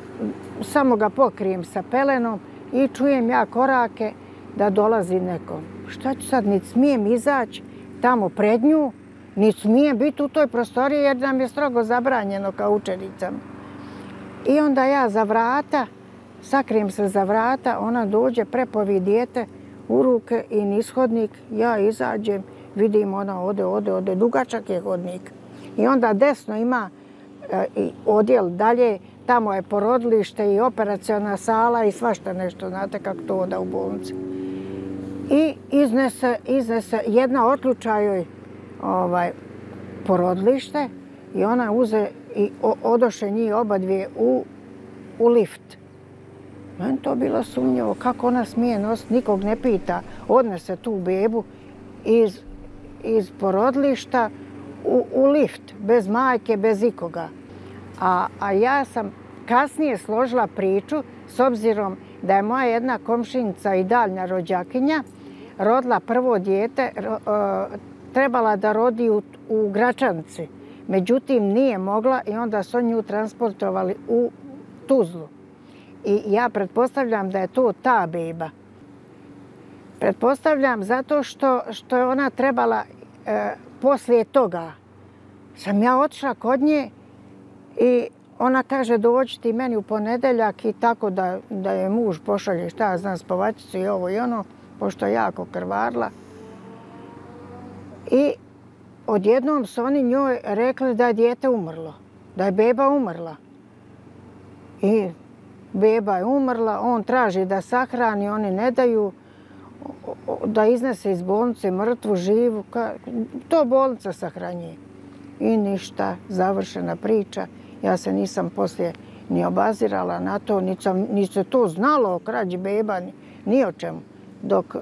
samo ga pokrijem sa pelenom i čujem ja korake da dolazi neko. Šta ću sad, niti smijem izaći tamo pred nju, niti smijem biti u toj prostoriji jer nam je strogo zabranjeno kao učenicama. I onda ja za vrata, sakrijem se za vrata, ona dođe, prepovi dijete u ruke i niz hodnik, ja izađem, vidim ona ode, dugačak je hodnik. I onda desno ima odjel dalje, tamo je porodilište i operaciona sala i svašta nešto, znate kako to oda u bolnici. I iznese jedna otluča joj porodilište i ona uze i odoše njih oba dvije u lift. Meni to bilo sumnjivo, kako ona smije nositi, nikog ne pita, odnese tu bebu iz porodilišta u lift, bez majke, bez ikoga. A ja sam kasnije složila priču, s obzirom da je moja jedna komšinica i daljna rođakinja rodila prvo dijete, trebala da rodi u Gračanici. Međutim, nije mogla i onda su nju transportovali u Tuzlu. I ja pretpostavljam da je to ta beba. Pretpostavljam zato što je ona trebala poslije toga. Sam ja otišla kod nje i ona kaže dođi ti meni u ponedeljak i tako da je muž pošalje šta ja znam spavačicu i ovo i ono, pošto je jako krvarila. I odjednom su oni njoj rekli da je dijete umrlo, da je beba umrla. I beba je umrla, on traži da sahrani, oni ne daju, da iznese iz bolnice mrtvu, živu, to bolnica sahranjuje. I ništa, završena priča. Ja se nisam poslije ni obazirala na to, ni se to znalo o krađi beba, ni o čemu.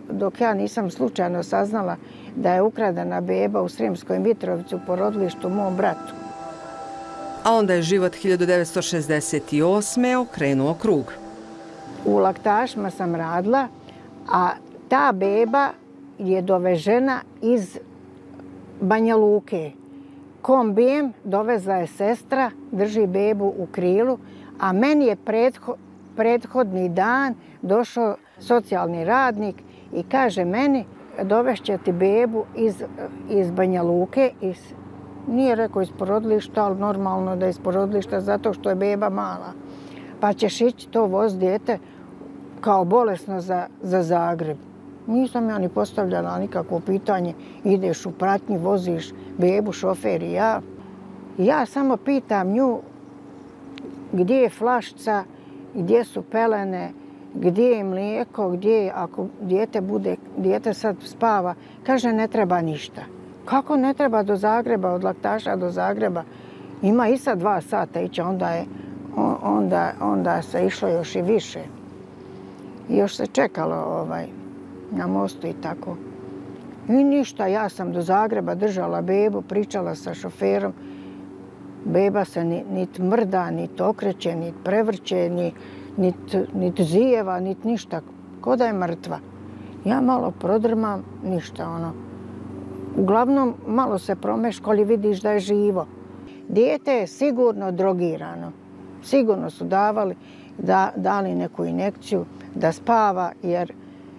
Dok ja nisam slučajno saznala da je ukradena beba u Sremskoj Mitrovici u porodilištu mom bratu. A onda je život 1968. okrenuo krug. U laktašima sam radila, a ta beba je dovežena iz Banja Luke. Kombijem dovezla je sestra, drži bebu u krilu, a meni je prethodni dan došao socijalni radnik i kaže meni dovešće ti bebu iz Banja Luke, nije rekao iz porodilišta, ali normalno da je iz porodilišta zato što je beba mala. Pa ćeš ići to voz dijete kao bolesno za Zagreb. Nisam ja ni postavljala nikakvo pitanje, ideš u pratnji, voziš bebu, šofer i ja. Ja samo pitam nju gdje je flašca, gdje su pelene, gdje je mlijeko, gdje ako dijete sad spava. Kaže ne treba ništa. Kako ne treba do Zagreba, od laktaša do Zagreba? Ima i sad 2 sata ići, onda se išlo još i više. I još se čekalo na mostu i tako. I ništa, ja sam do Zagreba držala bebu, pričala sa šoferom. Beba se niti mrda, niti okreće, niti prevrće, niti zijeva, niti ništa. Ko da je mrtva. Ja malo prodrmam, ništa Uglavnom, malo se promeškoli, vidiš da je živo. Dijete je sigurno drogirano. Sigurno su dali neku injekciju da spava,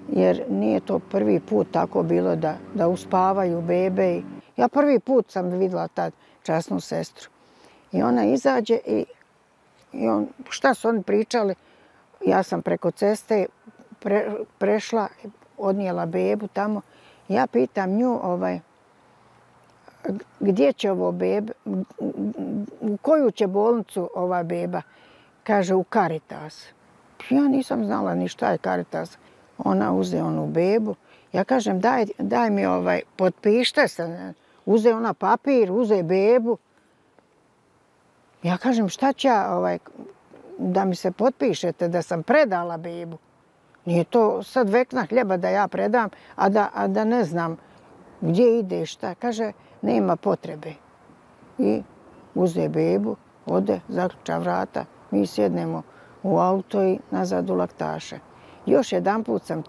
jer nije to prvi put tako bilo da uspavaju bebe. Ja prvi put sam vidjela tad časnu sestru. I ona izađe i šta su oni pričali, ja sam preko ceste prešla, odnijela bebu tamo. Ja pitam nju, gdje će ovo bebe, u koju će bolnicu ova beba? Kaže, u Caritas. Ja nisam znala ni šta je Caritas. Ona uze onu bebu. Ja kažem, daj mi potpište se. Uze ona papir, uze bebu. Ja kažem, šta će ja, da mi se potpišete da sam predala bebu. Nije to sad vekna hljeba da ja predam, a da ne znam gdje ide i šta. Kaže, nema potrebe. I uze bebu, ode, zaključa vrata. Mi sjednemo u auto i nazad u laktaše. Još jedan put sam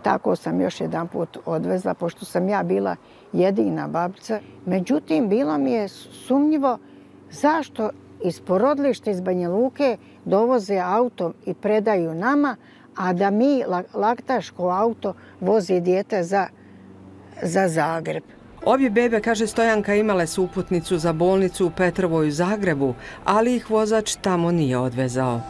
tako sam još jedan put odvezla, pošto sam ja bila jedina babica. Međutim, bilo mi je sumnjivo zašto iz porodilišta iz Banja Luke dovoze auto i predaju nama, a da mi laktaško auto vozi dijete za Zagreb. Obje bebe, kaže Stojanka, imale su uputnicu za bolnicu u Petrovoj u Zagrebu, ali ih vozač tamo nije odvezao.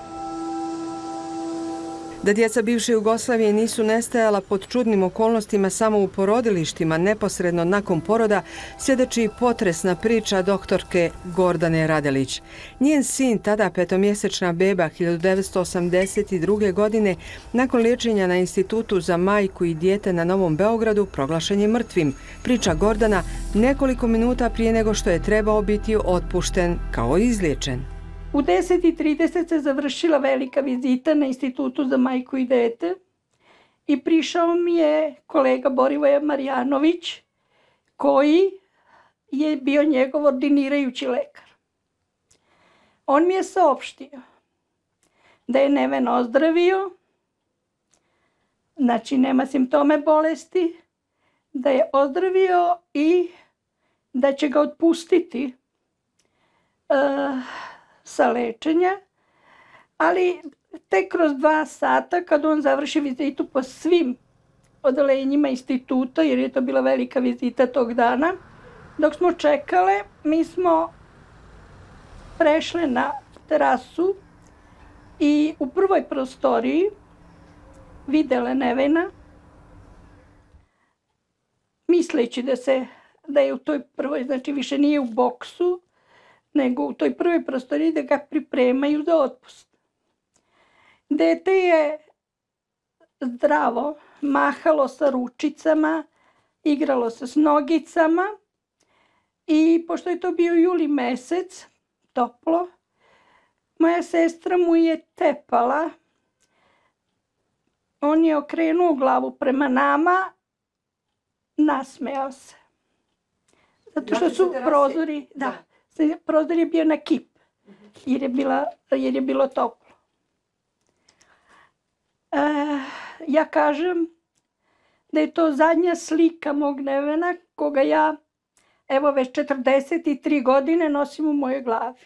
Da djeca bivše Jugoslavije nisu nestajala pod čudnim okolnostima samo u porodilištima neposredno nakon poroda, svjedoči potresna priča doktorke Gordane Radelić. Njen sin, tada 5-mjesečna beba, 1982. godine, nakon liječenja na Institutu za majku i dijete na Novom Beogradu, proglašen je mrtvim, priča Gordana, nekoliko minuta prije nego što je trebao biti otpušten kao izliječen. U 10:30 se završila velika vizita na Institutu za majku i dete i prišao mi je kolega Borivoje Marjanović, koji je bio njegov ordinirajući lekar. On mi je saopštio da je Neven ozdravio, znači nema simptome bolesti, da je ozdravio i da će ga otpustiti sa lečenja, ali tek kroz 2 sata kad on završi vizitu po svim odeljenjima instituta, jer je to bila velika vizita tog dana, dok smo čekale, mi smo prešle na terasu i u prvoj prostoriji videle Nevena, misleći da je u toj prvoj, znači više nije u boksu, nego u toj prvoj prostoriji da ga pripremaju za otpust. Dete je zdravo, mahalo sa ručicama, igralo se s nogicama i pošto je to bio juli mesec, toplo, moja sestra mu je tepala. On je okrenuo glavu prema nama, nasmejao se. Zato što su prozori, prozor je bio na kip, jer je bilo toplo. Ja kažem da je to zadnja slika mog Nevena, koga ja, evo već 43 godine nosim u mojoj glavi.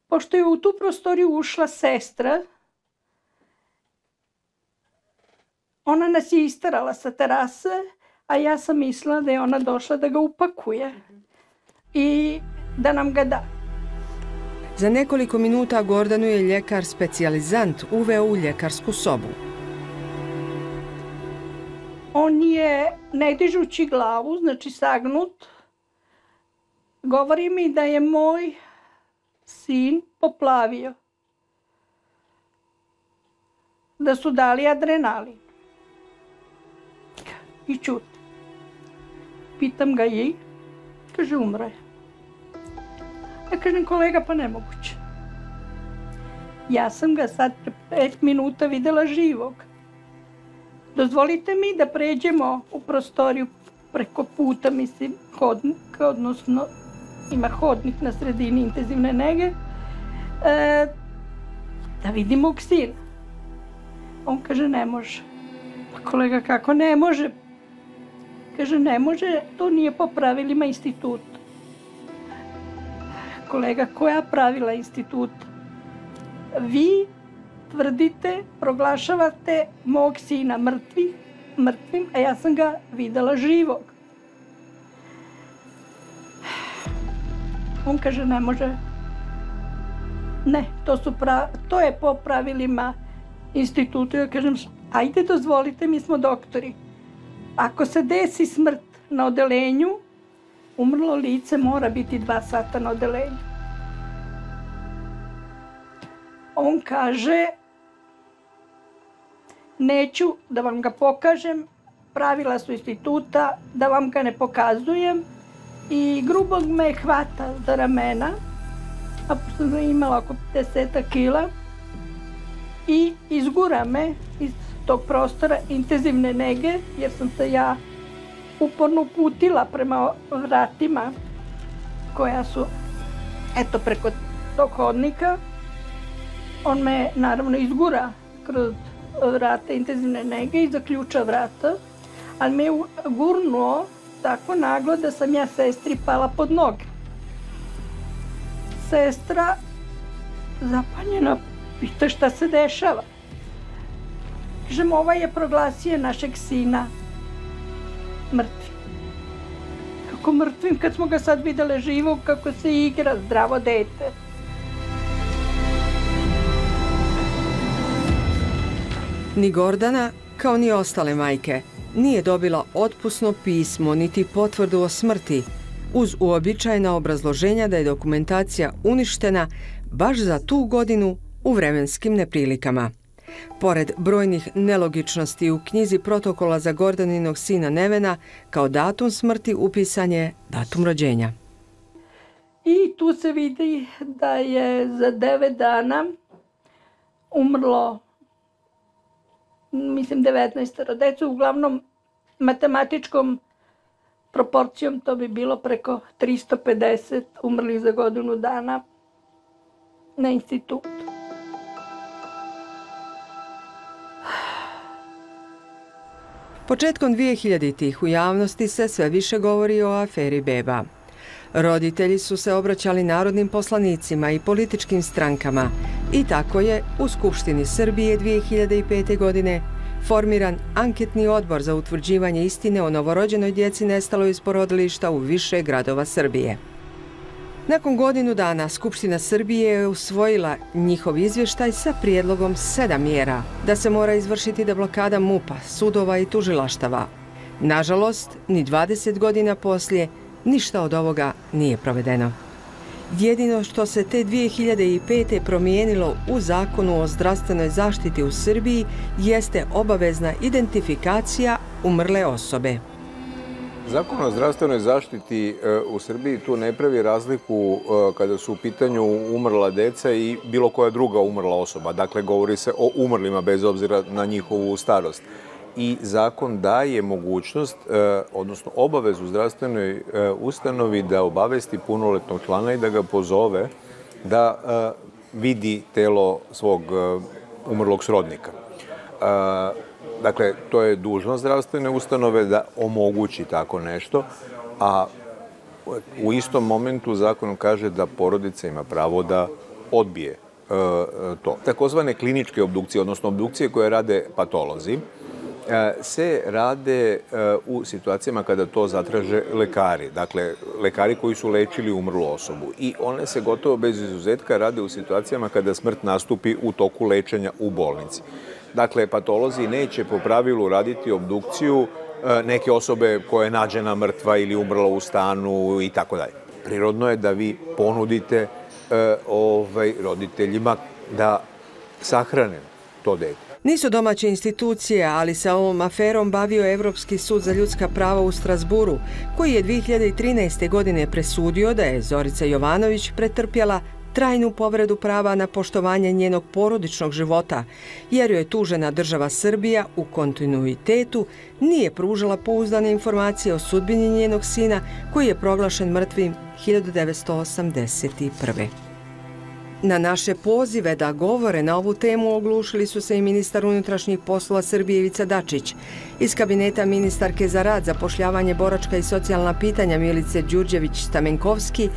Pošto je u tu prostoriju ušla sestra, ona nas je istarala sa terase, a ja sam mislila da je ona došla da ga upakuje i da nam ga da. Za nekoliko minuta Gordanu je ljekar specijalizant uveo u ljekarsku sobu. On je, ne dižući glavu, znači sagnut, govori mi da je moj sin poplavio. Da su dali adrenalin. I čuti. Pitam ga i, kaže umro je. Ja kažem kolega pa nemoguće. Ja sam ga sad pre 5 minuta videla živog. Dozvolite mi da pređemo u prostoriju preko puta, mislim, hodnik, odnosno ima hodnik na sredini intenzivne nege, da vidimo mog sina. On kaže ne može. Pa kolega kako ne može? Kaže ne može, to nije po pravilima instituta. Kolega, koja pravila instituta? Vi tvrdite, proglašavate mog sina mrtvim, a ja sam ga videla živog. On kaže ne može. Ne, to je po pravilima instituta. Ja kažem, ajde dozvolite, mi smo doktori. Ako se desi smrt na odelenju, umrlo lice mora biti 2 sata na odelenju. On kaže, neću da vam ga pokažem, pravila su instituta, da vam ga ne pokazujem. I grubo me hvata za ramena, a pošto sam imala oko 10 kila, i izgura me iz tog prostora intenzivne nege, jer sam se ja uporno uputila prema vratima koja su, eto, preko tog hodnika. On me naravno izgura kroz vrata intenzivne nege i zaključa vrata, ali me je gurnuo tako naglo da sam ja sestri pala pod noge. Sestra zapanjena pita šta se dešava. Kažem, ovaj je proglasio našeg sina mrtvim. Kako mrtvim kad smo ga sad videle živog, kako se igra, zdravo dete. Ni Gordana, kao ni ostale majke, nije dobila otpusno pismo niti potvrdu o smrti, uz uobičajena obrazloženja da je dokumentacija uništena baš za tu godinu u vremenskim neprilikama. Pored brojnih nelogičnosti u knjizi protokola za Gordaninog sina Nevena, kao datum smrti upisan je datum rođenja. I tu se vidi da je za 9 dana umrlo, mislim, 19 dece. Uglavnom, matematičkom proporcijom to bi bilo preko 350 umrlih za godinu dana na institutu. Početkom 2000-ih u javnosti se sve više govori o aferi beba. Roditelji su se obraćali narodnim poslanicima i političkim strankama i tako je u Skupštini Srbije 2005. godine formiran anketni odbor za utvrđivanje istine o novorođenoj djeci nestaloj iz porodilišta u više gradova Srbije. Nakon godinu dana Skupština Srbije je usvojila njihov izvještaj sa prijedlogom 7 mjera da se mora izvršiti deblokada MUP-a, sudova i tužilaštava. Nažalost, ni 20 godina poslije ništa od ovoga nije provedeno. Jedino što se te 2005. promijenilo u Zakonu o zdravstvenoj zaštiti u Srbiji jeste obavezna identifikacija umrle osobe. Zakon o zdravstvenoj zaštiti u Srbiji tu ne pravi razliku kada su u pitanju umrla deca i bilo koja druga umrla osoba. Dakle, govori se o umrlima bez obzira na njihovu starost. I zakon daje mogućnost, odnosno obavezu zdravstvenoj ustanovi da obavesti punoletnog člana i da ga pozove da vidi telo svog umrlog srodnika. Dakle, to je dužnost zdravstvene ustanove da omogući tako nešto, a u istom momentu zakon kaže da porodica ima pravo da odbije to. Takozvane kliničke obdukcije, odnosno obdukcije koje rade patolozi, se rade u situacijama kada to zatraže lekari. Dakle, lekari koji su lečili umrlu osobu. I one se gotovo bez izuzetka rade u situacijama kada smrt nastupi u toku lečenja u bolnici. Dakle, patolozi neće po pravilu raditi obdukciju neke osobe koja je nađena mrtva ili umrla u stanu i tako dalje. Prirodno je da vi ponudite roditeljima da sahrane to dete. Nisu domaće institucije, ali sa ovom aferom bavio Evropski sud za ljudska prava u Strasburu, koji je 2013. godine presudio da je Zorica Jovanović pretrpjela trajnu povredu prava na poštovanje njenog porodičnog života, jer joj je tužena država Srbija u kontinuitetu nije pružala pouzdane informacije o sudbini njenog sina, koji je proglašen mrtvim 1981. Na naše pozive da govore na ovu temu oglušili su se i ministar unutrašnjih poslova Srbije Ivica Dačić, iz kabineta ministarke za rad, zapošljavanje, boračka i socijalna pitanja Milice Đurđević-Stamenkovski,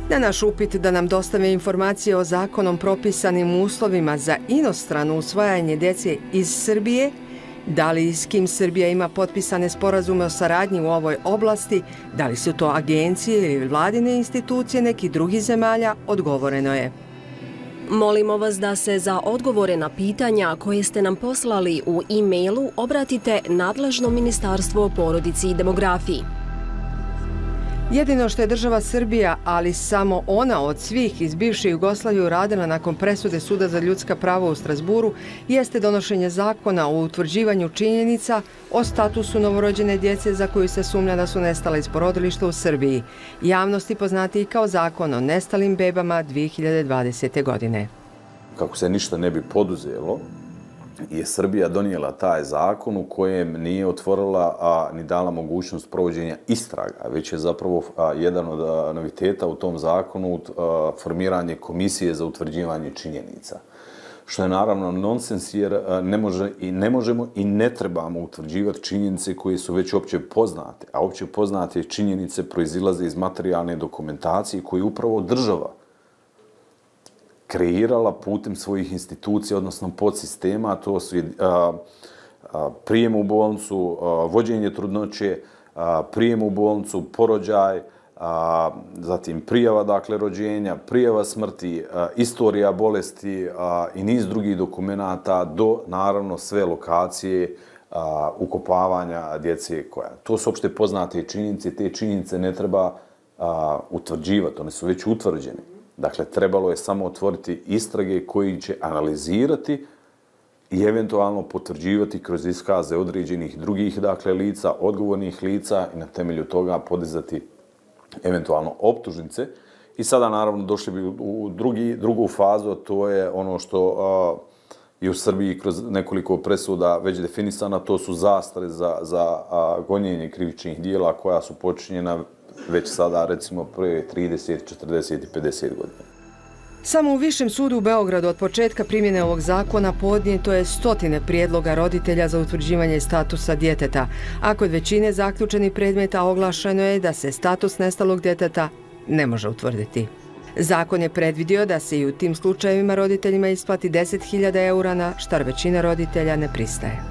na naš upit da nam dostave informacije o zakonom propisanim uslovima za inostrano usvajanje djece iz Srbije, da li i s kim Srbija ima potpisane sporazume o saradnji u ovoj oblasti, da li su to agencije ili vladine institucije nekih drugih zemalja, odgovoreno je: molimo vas da se za odgovore na pitanja koje ste nam poslali u e-mailu obratite nadležnom Ministarstvu o porodici i demografiji. Jedino što je država Srbija, ali samo ona od svih iz bivše Jugoslavije uradila nakon presude Suda za ljudska prava u Strasburu, jeste donošenje zakona o utvrđivanju činjenica o statusu novorođene djece za koju se sumnja da su nestale iz porodilišta u Srbiji, javnosti poznatiji kao Zakon o nestalim bebama 2020. godine. Kako se ništa ne bi poduzelo, je Srbija donijela taj zakon u kojem nije otvorila ni dala mogućnost provođenja istraga, već je zapravo jedan od noviteta u tom zakonu formiranje komisije za utvrđivanje činjenica. Što je naravno nonsens jer ne možemo i ne trebamo utvrđivati činjenice koje su već opće poznate, a opće poznate činjenice proizilaze iz materijalne dokumentacije koju upravo država kreirala putem svojih institucija, odnosno podsistema, to su prijem u bolnicu, vođenje trudnoće, prijem u bolnicu, porođaj, zatim prijava, dakle, rođenja, prijava smrti, istorija bolesti i niz drugih dokumenata do, naravno, sve lokacije ukopavanja djece koja. To su opšte poznate činjenice, te činjenice ne treba utvrđivati, one su već utvrđene. Dakle, trebalo je samo otvoriti istrage koji će analizirati i eventualno potvrđivati kroz iskaze određenih drugih, dakle, lica, odgovornih lica i na temelju toga podizati eventualno optužnice. I sada, naravno, došli bi u drugu fazu, to je ono što je u Srbiji kroz nekoliko presuda već definisana, to su zastare za gonjenje krivičnih dijela koja su počinjena već sada, recimo, prije 30, 40 i 50 godina. Samo u Višem sudu u Beogradu od početka primjene ovog zakona podnijeto je stotine prijedloga roditelja za utvrđivanje statusa djeteta, a kod većine zaključenih predmeta oglašeno je da se status nestalog djeteta ne može utvrditi. Zakon je predvidio da se i u tim slučajevima roditeljima isplati 10.000 eura, na šta većina roditelja ne pristaje.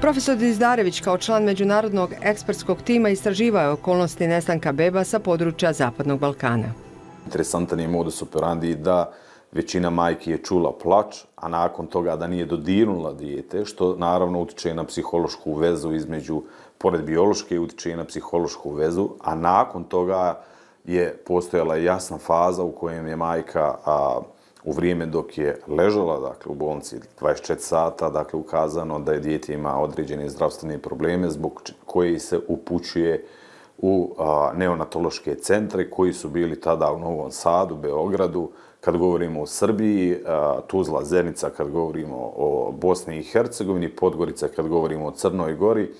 Profesor Dizdarević kao član međunarodnog ekspertskog tima istraživao je okolnosti nestanka beba sa područja Zapadnog Balkana. Interesantan je modus operandi da većina majki je čula plač, a nakon toga da nije dodirnula dijete, što naravno utiče na psihološku vezu između, pored biološke, utiče i na psihološku vezu, a nakon toga je postojala jasna faza u kojem je majka u vrijeme dok je ležala, dakle, u bolnici 24 sata, dakle, ukazano da je dijete ima određene zdravstvene probleme zbog koje se upućuje u neonatološke centre koji su bili tada u Novom Sadu, Beogradu, kad govorimo o Srbiji, Tuzla, Zenica kad govorimo o Bosni i Hercegovini, Podgorica kad govorimo o Crnoj Gori,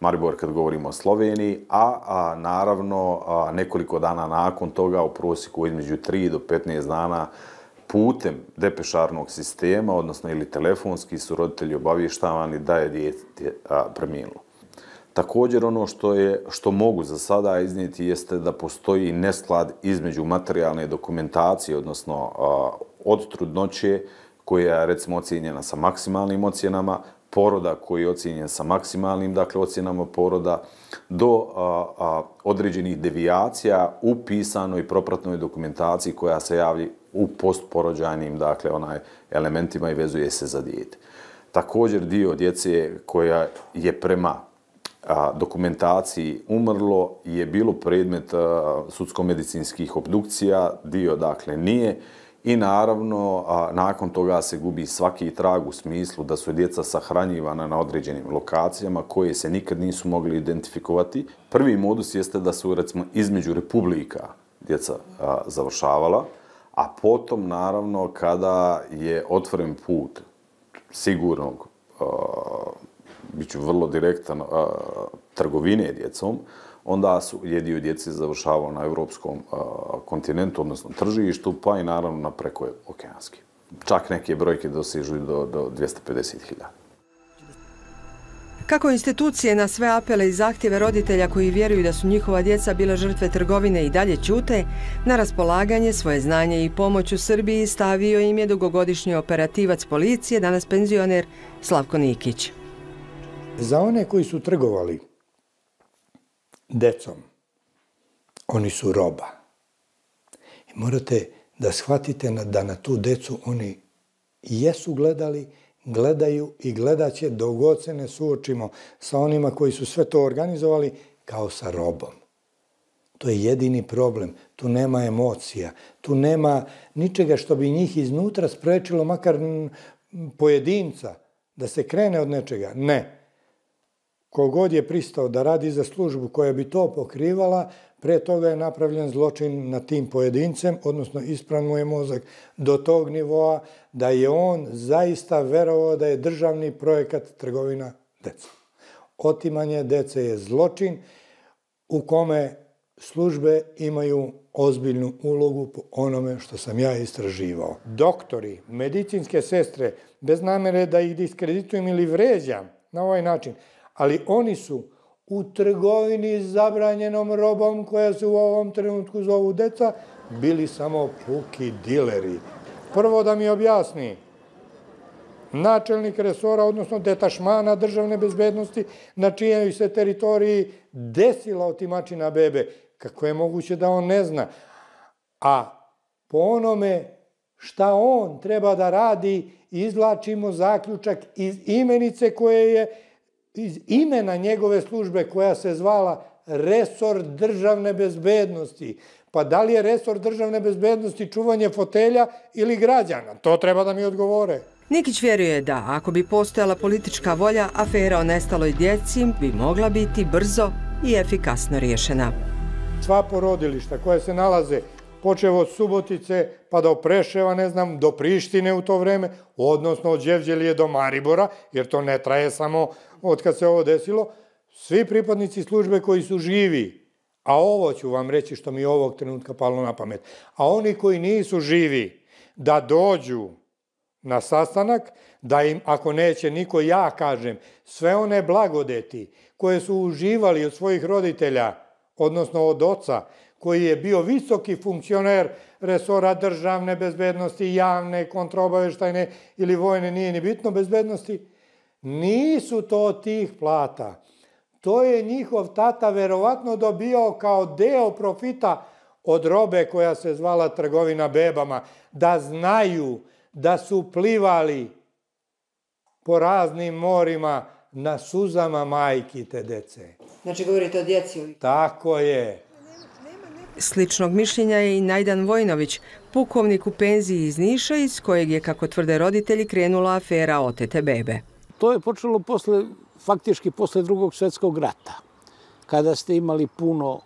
Maribor kad govorimo o Sloveniji, a naravno nekoliko dana nakon toga u prosjeku između 3 do 15 dana putem depešarnog sistema, odnosno ili telefonski, su roditelji obavještavani da je dijete preminulo. Također ono što mogu za sada iznijeti jeste da postoji nesklad između materijalne dokumentacije, odnosno od trudnoće koja je recimo ocijenjena sa maksimalnim ocjenama, poroda koji je ocijenjen sa maksimalnim, dakle, ocjenama poroda, do određenih devijacija u pisanoj propratnoj dokumentaciji koja se javlja u postporođajnim, dakle, elementima i vezuje se za dijete. Također dio djece koja je prema dokumentaciji umrlo je bilo predmet sudsko-medicinskih obdukcija, dio, dakle, nije. I naravno, nakon toga se gubi svaki trag u smislu da su djeca sahranjivana na određenim lokacijama koje se nikad nisu mogli identifikovati. Prvi modus jeste da su, recimo, između republika djeca završavala, a potom, naravno, kada je otvoren put sigurnog, bit ću vrlo direktan, trgovine djecom, onda je dio djece završavao na evropskom kontinentu, odnosno tržištu, pa i naravno na prekookeanski. Čak neke brojke dosežu do 250.000. Kako institucije na sve apele i zahtjeve roditelja koji vjeruju da su njihova djeca bile žrtve trgovine i dalje ćute, na raspolaganje svoje znanje i pomoć u Srbiji stavio im je dugogodišnji operativac policije, danas penzioner Slavko Nikić. Za one koji su trgovali decom, oni su roba. I morate da shvatite da na tu decu oni jesu gledali, gledaju i gledaće dok god se ne suočimo sa onima koji su sve to organizovali kao sa robom. To je jedini problem. Tu nema emocija. Tu nema ničega što bi njih iznutra sprečilo, makar pojedinca, da se krene od nečega. Ne. Kogod je pristao da radi za službu koja bi to pokrivala, pre toga je napravljen zločin nad tim pojedincem, odnosno ispran mu je mozak do tog nivoa da je on zaista verovao da je državni projekat trgovina decom. Otimanje dece je zločin u kome službe imaju ozbiljnu ulogu po onome što sam ja istraživao. Doktori, medicinske sestre, bez namere da ih diskreditujem ili vređam na ovaj način, ali oni su u trgovini zabranjenom robom koja se u ovom trenutku zovu deca, bili samo puki dileri. Prvo da mi objasni načelnik resora, odnosno detašmana državne bezbednosti, na čijoj se teritoriji desila otimačina bebe. Kako je moguće da on ne zna? A po onome šta on treba da radi, izvlačimo zaključak iz imenice koje je iz imena njegove službe koja se zvala resor državne bezbednosti. Pa da li je resor državne bezbednosti čuvanje fotelja ili građana? To treba da mi odgovore. Nikić vjeruje da, ako bi postojala politička volja, afera o nestaloj djeci bi mogla biti brzo i efikasno riješena. Sva porodilišta koje se nalaze, počev od Subotice pa do Preševa, ne znam, do Prištine u to vreme, odnosno od Đevđelije do Maribora, jer to ne traje samo od kad se ovo desilo, svi pripadnici službe koji su živi, a ovo ću vam reći što mi ovog trenutka palo na pamet, a oni koji nisu živi, da dođu na sastanak, da im, ako neće niko, ja kažem, sve one blagodeti koje su uživali od svojih roditelja, odnosno od oca, koji je bio visoki funkcioner resora državne bezbednosti, javne, kontraobaveštajne ili vojne, nije ni bitno, bezbednosti, nisu to tih plata. To je njihov tata verovatno dobio kao deo profita od robe koja se zvala trgovina bebama, da znaju da su plivali po raznim morima na suzama majki te dece. Znači govorite o djeci? Tako je. Sličnog mišljenja je i Najdan Vojnović, pukovnik u penziji iz Niša, iz kojeg je, kako tvrde roditelji, krenula afera otete bebe. To je počelo faktički posle Drugog svjetskog rata, kada ste imali puno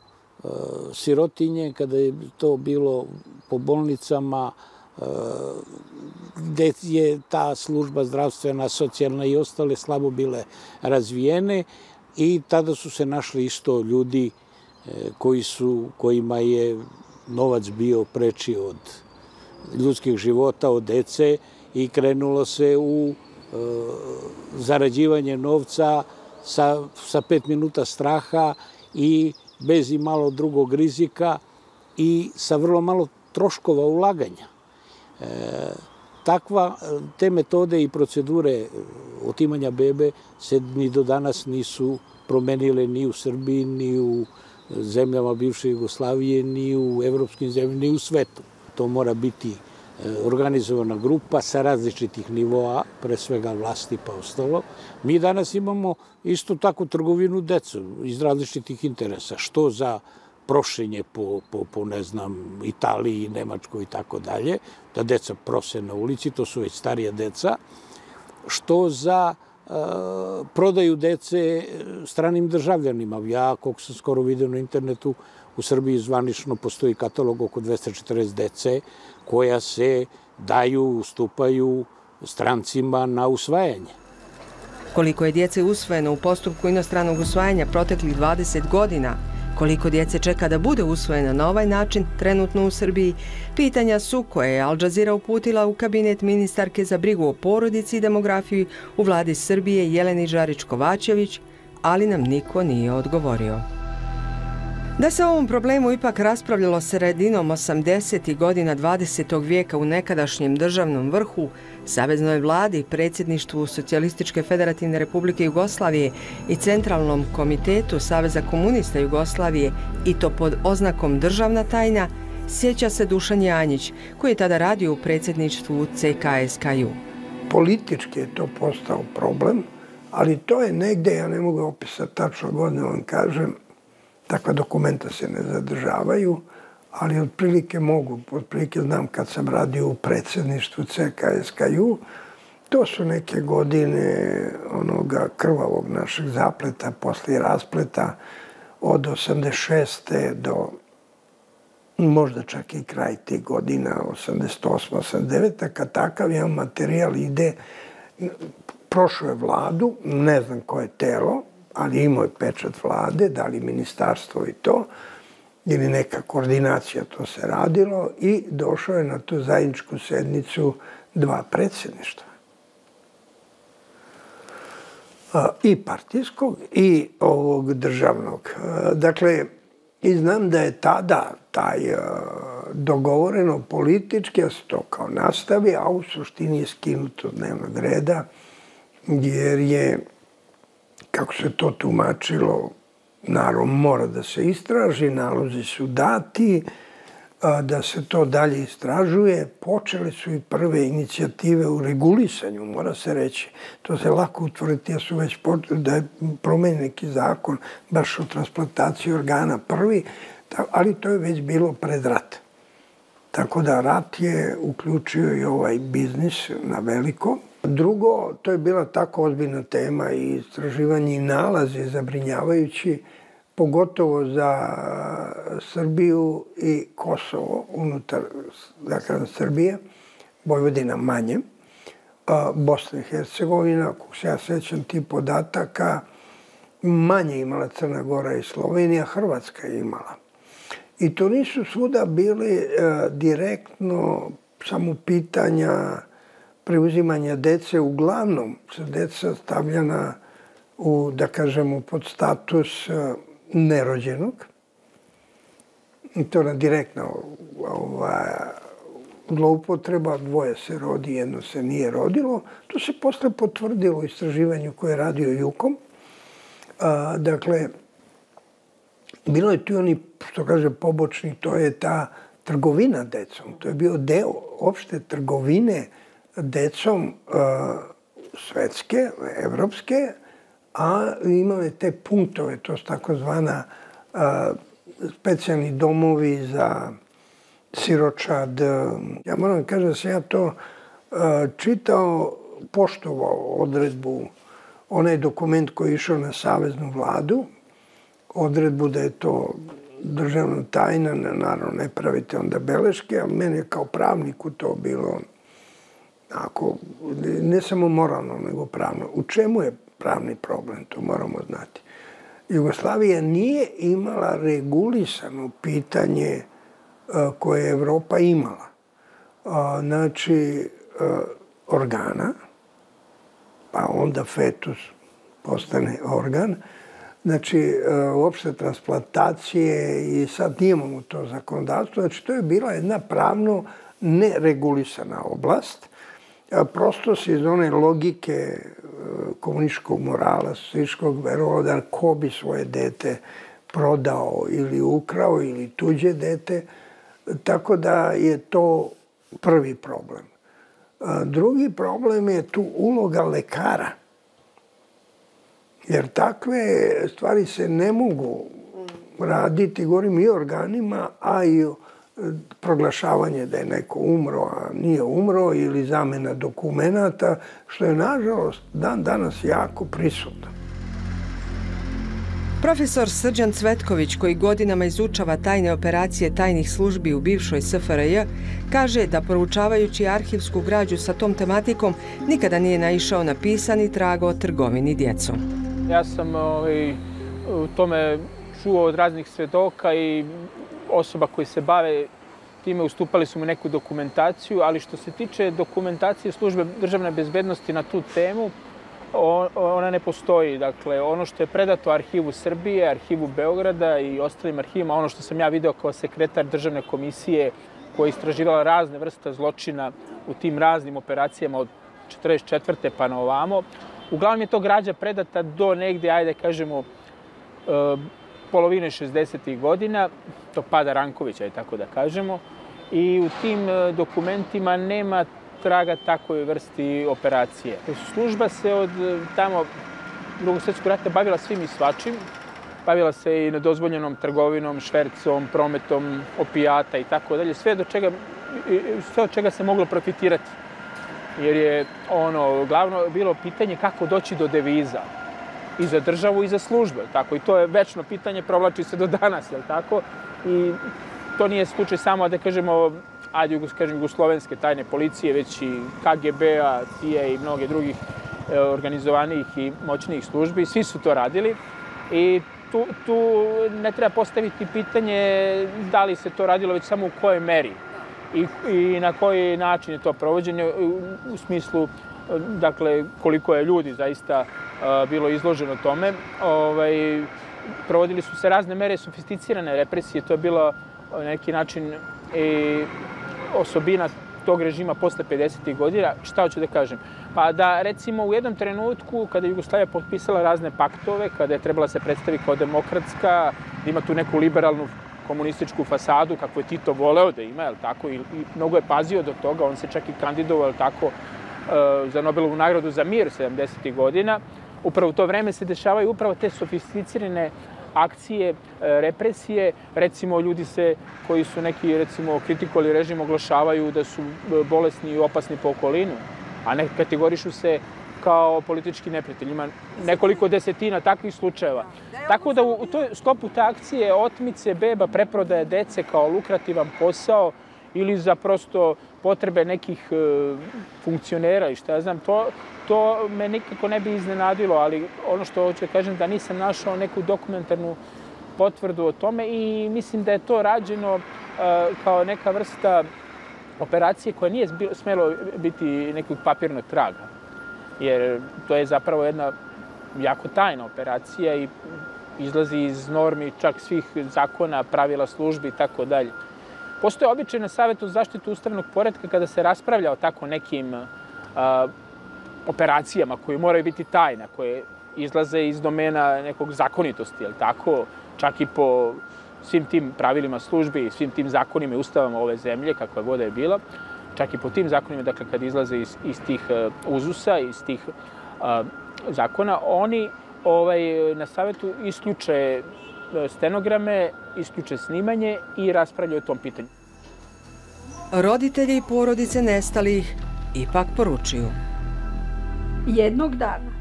sirotinje, kada je to bilo po bolnicama, gde je ta služba zdravstvena, socijalna i ostale slabo bile razvijene i tada su se našli isto ljudi kojima je novac bio preči od ljudskih života, od dece i krenulo se u zarađivanje novca sa 5 minuta straha i bez i malo drugog rizika i sa vrlo malo troškova ulaganja. Te metode i procedure otimanja bebe se ni do danas nisu promenile ni u Srbiji, ni u zemljama bivše Jugoslavije, ni u evropskim zemljama, ni u svetu. To mora biti organizovana grupa sa različitih nivoa, pre svega vlasti pa ostalo. Mi danas imamo isto tako trgovinu decu iz različitih interesa, što za prošenje po ne znam, Italiji, Nemačkoj i tako dalje, da deca prose na ulici, to su već starija deca, što za prodaju dece stranim državljanima. Ja, koliko sam skoro vidio na internetu, u Srbiji zvanično postoji katalog oko 240 dece koja se daju, ustupaju strancima na usvajanje. Koliko je djece usvojeno u postupku inostranog usvajanja proteklih 20 godina, koliko djece čeka da bude usvojena na ovaj način trenutno u Srbiji, pitanja su koje je Al Jazeera uputila u kabinet ministarke za brigu o porodici i demografiji u vladi Srbije Jeleni Žarić-Kovačević, ali nam niko nije odgovorio. Da se o ovom problemu ipak raspravljalo sredinom 80. godina 20. vijeka u nekadašnjem državnom vrhu, Saveznoj vladi, predsjedništvu Socijalističke federativne republike Jugoslavije i Centralnom komitetu Saveza komunista Jugoslavije, i to pod oznakom državna tajna, sjeća se Dušan Janjić, koji je tada radio u predsjedništvu CKSKJ. Politički je to postao problem, ali to je negde, ja ne mogu opisati tačno godine, vam kažem, takva dokumenta se ne zadržavaju, ali otprilike mogu. Otprilike znam kad sam radio u predsjedništvu CKSKJ, to su neke godine onoga krvavog našeg zapleta, poslije raspleta od 86. do možda čak i kraj tih godina, 88. 89. kad takav jedan materijal ide, prošao je vladu, ne znam koje telo, ali imao je pečat vlade, da li ministarstvo i to, ili neka koordinacija, to se radilo, i došao je na tu zajedničku sednicu 2 predsjedništva. I partijskog i ovog državnog. Dakle, i znam da je tada taj dogovoreno politički, da se to kao nastavi, a u suštini je skinuto od dnevnog reda, jer je, kako se to tumačilo, narod mora da se istraži, nalozi su dati, da se to dalje istražuje. Počele su i prve inicijative u regulisanju, mora se reći. To se lako utvrditi, da je promenjen neki zakon, baš o transplantaciji organa prvi, ali to je već bilo pred rat. Tako da rat je uključio i ovaj biznis na veliko. Drugo, to je bila tako ozbiljna tema i istraživanje i nalazi zabrinjavajući, pogotovo za Srbiju i Kosovo unutar, dakle, Srbije, Vojvodina manje, Bosna i Hercegovina, kako se ja sećam tih podataka, manje imala Crna Gora i Slovenija, Hrvatska je imala. I to nisu svuda bili direktno samo pitanja preuzimanja dece, uglavnom se deca stavljena u, da kažemo, pod status nerođenog. I to je direktna zloupotreba, dvoje se rodi, jedno se nije rodilo. To se posle potvrdilo u istraživanju koje je radio Jukom. Dakle, bilo je tu oni, što kaže, pobočni, to je ta trgovina decom. To je bio deo opšte trgovine decom svetske, evropske, a imale te punktove, to su takozvana specijalni domovi za siročad. Ja moram kažem da sam ja to čitao, poštovao odredbu, onaj dokument koji je išao na Saveznu vladu, odredbu da je to državna tajna, naravno ne pravite onda beleške, ali meni je kao pravniku to bilo, ne samo moralno, nego pravno. U čemu je pravni problem, to moramo znati. Jugoslavija nije imala regulisano pitanje koje je Evropa imala. Znači, organa, pa onda fetus postane organ, znači, uopšte transplantacije i sad nijemamo to zakonodavstvo. Znači, to je bila jedna pravno neregulisana oblast. Prosto se iz one logike komunističkog morala, socialističkog verovalo da ko bi svoje dete prodao ili ukrao ili tuđe dete. Tako da je to prvi problem. Drugi problem je tu uloga lekara. Jer takve stvari se ne mogu raditi, govorim i o organima, a i o proglašavanje da je neko umro, a nije umro, ili zamena dokumenata, što je, nažalost, dan danas jako prisutno. Profesor Srđan Cvetković, koji godinama izučava tajne operacije tajnih službi u bivšoj SFRJ, kaže da proučavajući arhivsku građu sa tom tematikom nikada nije naišao na pisani trag o trgovini djecom. Ja sam u tome čuo od raznih svedoka i osoba koji se bave time, ustupali su mu neku dokumentaciju, ali što se tiče dokumentacije službe državne bezbednosti na tu temu, ona ne postoji. Dakle, ono što je predato Arhivu Srbije, Arhivu Beograda i ostalim arhivima, ono što sam ja video kao sekretar državne komisije koja je istraživala razne vrste zločina u tim raznim operacijama od 1944. pa na ovamo, uglavnom je to građa predata do negde, ajde kažemo, polovine 60. godina, to pada Rankovića, tako da kažemo, i u tim dokumentima nema traga takvoj vrsti operacije. Služba se od tamo Drugog svjetskog rata bavila svim i svačim. Bavila se i nedozvoljenom trgovinom, švercom, prometom opijata i tako dalje. Sve od čega se moglo profitirati. Jer je glavno bilo pitanje kako doći do deviza. I za državu i za službe. Tako. I to je večno pitanje, provlači se do danas, jel tako? I to nije slučaj samo, da kažemo, jugoslovenske tajne policije, već i KGB-a, CIA i mnoge drugih organizovanijih i moćnijih službi. Svi su to radili i tu ne treba postaviti pitanje da li se to radilo, već samo u kojoj meri i na koji način je to provođenje, u smislu, dakle, koliko je ljudi zaista bilo izloženo tome. Provodili su se razne mere sofisticirane represije, to je bilo na neki način osobina tog režima posle 50. godina. Šta hoću da kažem? Pa da, recimo, u jednom trenutku, kada je Jugoslavija potpisala razne paktove, kada je trebala se predstaviti kao demokratska, da ima tu neku liberalnu komunističku fasadu, kako je Tito voleo da ima, jel tako, i mnogo je pazio do toga, on se čak i kandidovao, jel tako, za Nobelovu nagradu za mir 70. godina. Upravo u to vreme se dešavaju upravo te sofisticirane akcije, represije. Recimo, ljudi koji su neki, recimo, kritikovali režim, oglašavaju da su bolesni i opasni po okolinu, a ne kategorišu se kao politički neprijatelj. Ima nekoliko desetina takvih slučajeva. Tako da u sklopu te akcije otmice beba, preprodaje dece kao lukrativan posao ili za prosto potrebe nekih funkcionera i šta ja znam, to me nikako ne bi iznenadilo, ali ono što hoću da kažem da nisam našao neku dokumentarnu potvrdu o tome i mislim da je to rađeno kao neka vrsta operacije koja nije smjelo biti nekog papirnog traga. Jer to je zapravo jedna jako tajna operacija i izlazi iz normi čak svih zakona, pravila službi i tako dalje. Postoje običaj na Savetu za zaštitu ustavnog poretka kada se raspravlja o tako nekim operacijama koje moraju biti tajna, koje izlaze iz domena nekog zakonitosti, tako? Čak i po svim tim pravilima službi, svim tim zakonima i ustavama ove zemlje, kakva god je bila, čak i po tim zakonima, dakle, kad izlaze iz tih uzusa, iz tih zakona, oni na Savetu isključe stenograme, isključe snimanje i raspravljaju o tom pitanju. Roditelji i porodice nestalih ipak poručuju. Jednog dana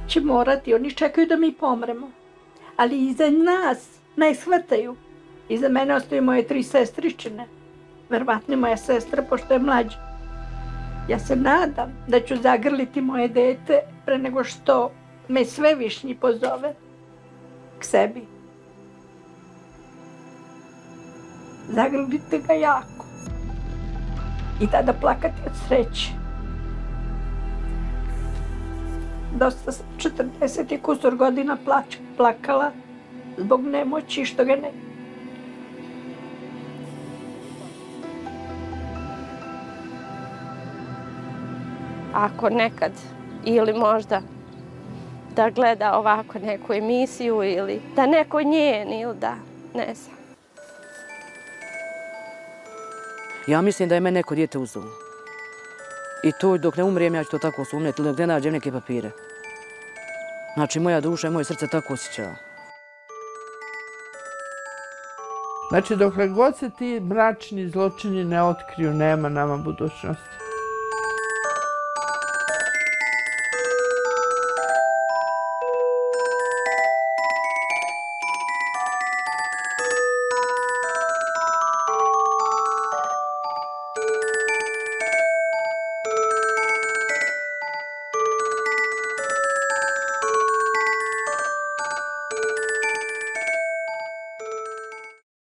će morati, oni čekaju da mi pomremo, ali iza nas ne shvataju. Iza mene ostaju moje 3 sestričine, verovatno moja sestra, pošto je mlađa. Ja se nadam da ću zagrliti moje dete pre nego što me Svevišnji pozove k sebi. Zagrlite ga jako i tada plakati od sreće. Dosta sam 40 i kusur godina plakala zbog nemoći što ga ne. Ako nekad ili možda da gleda ovako neku emisiju ili da neko njeni ili da, ne znam. Ja mislim da je mene neko dijete uzelo. I to dok ne umrijem ja ću to tako sumnjati ili dok ne nađem neke papire. Znači moja duša i moje srce tako osjećava. Znači dokle god se ti mračni zločini ne otkriju, nema nama budućnosti.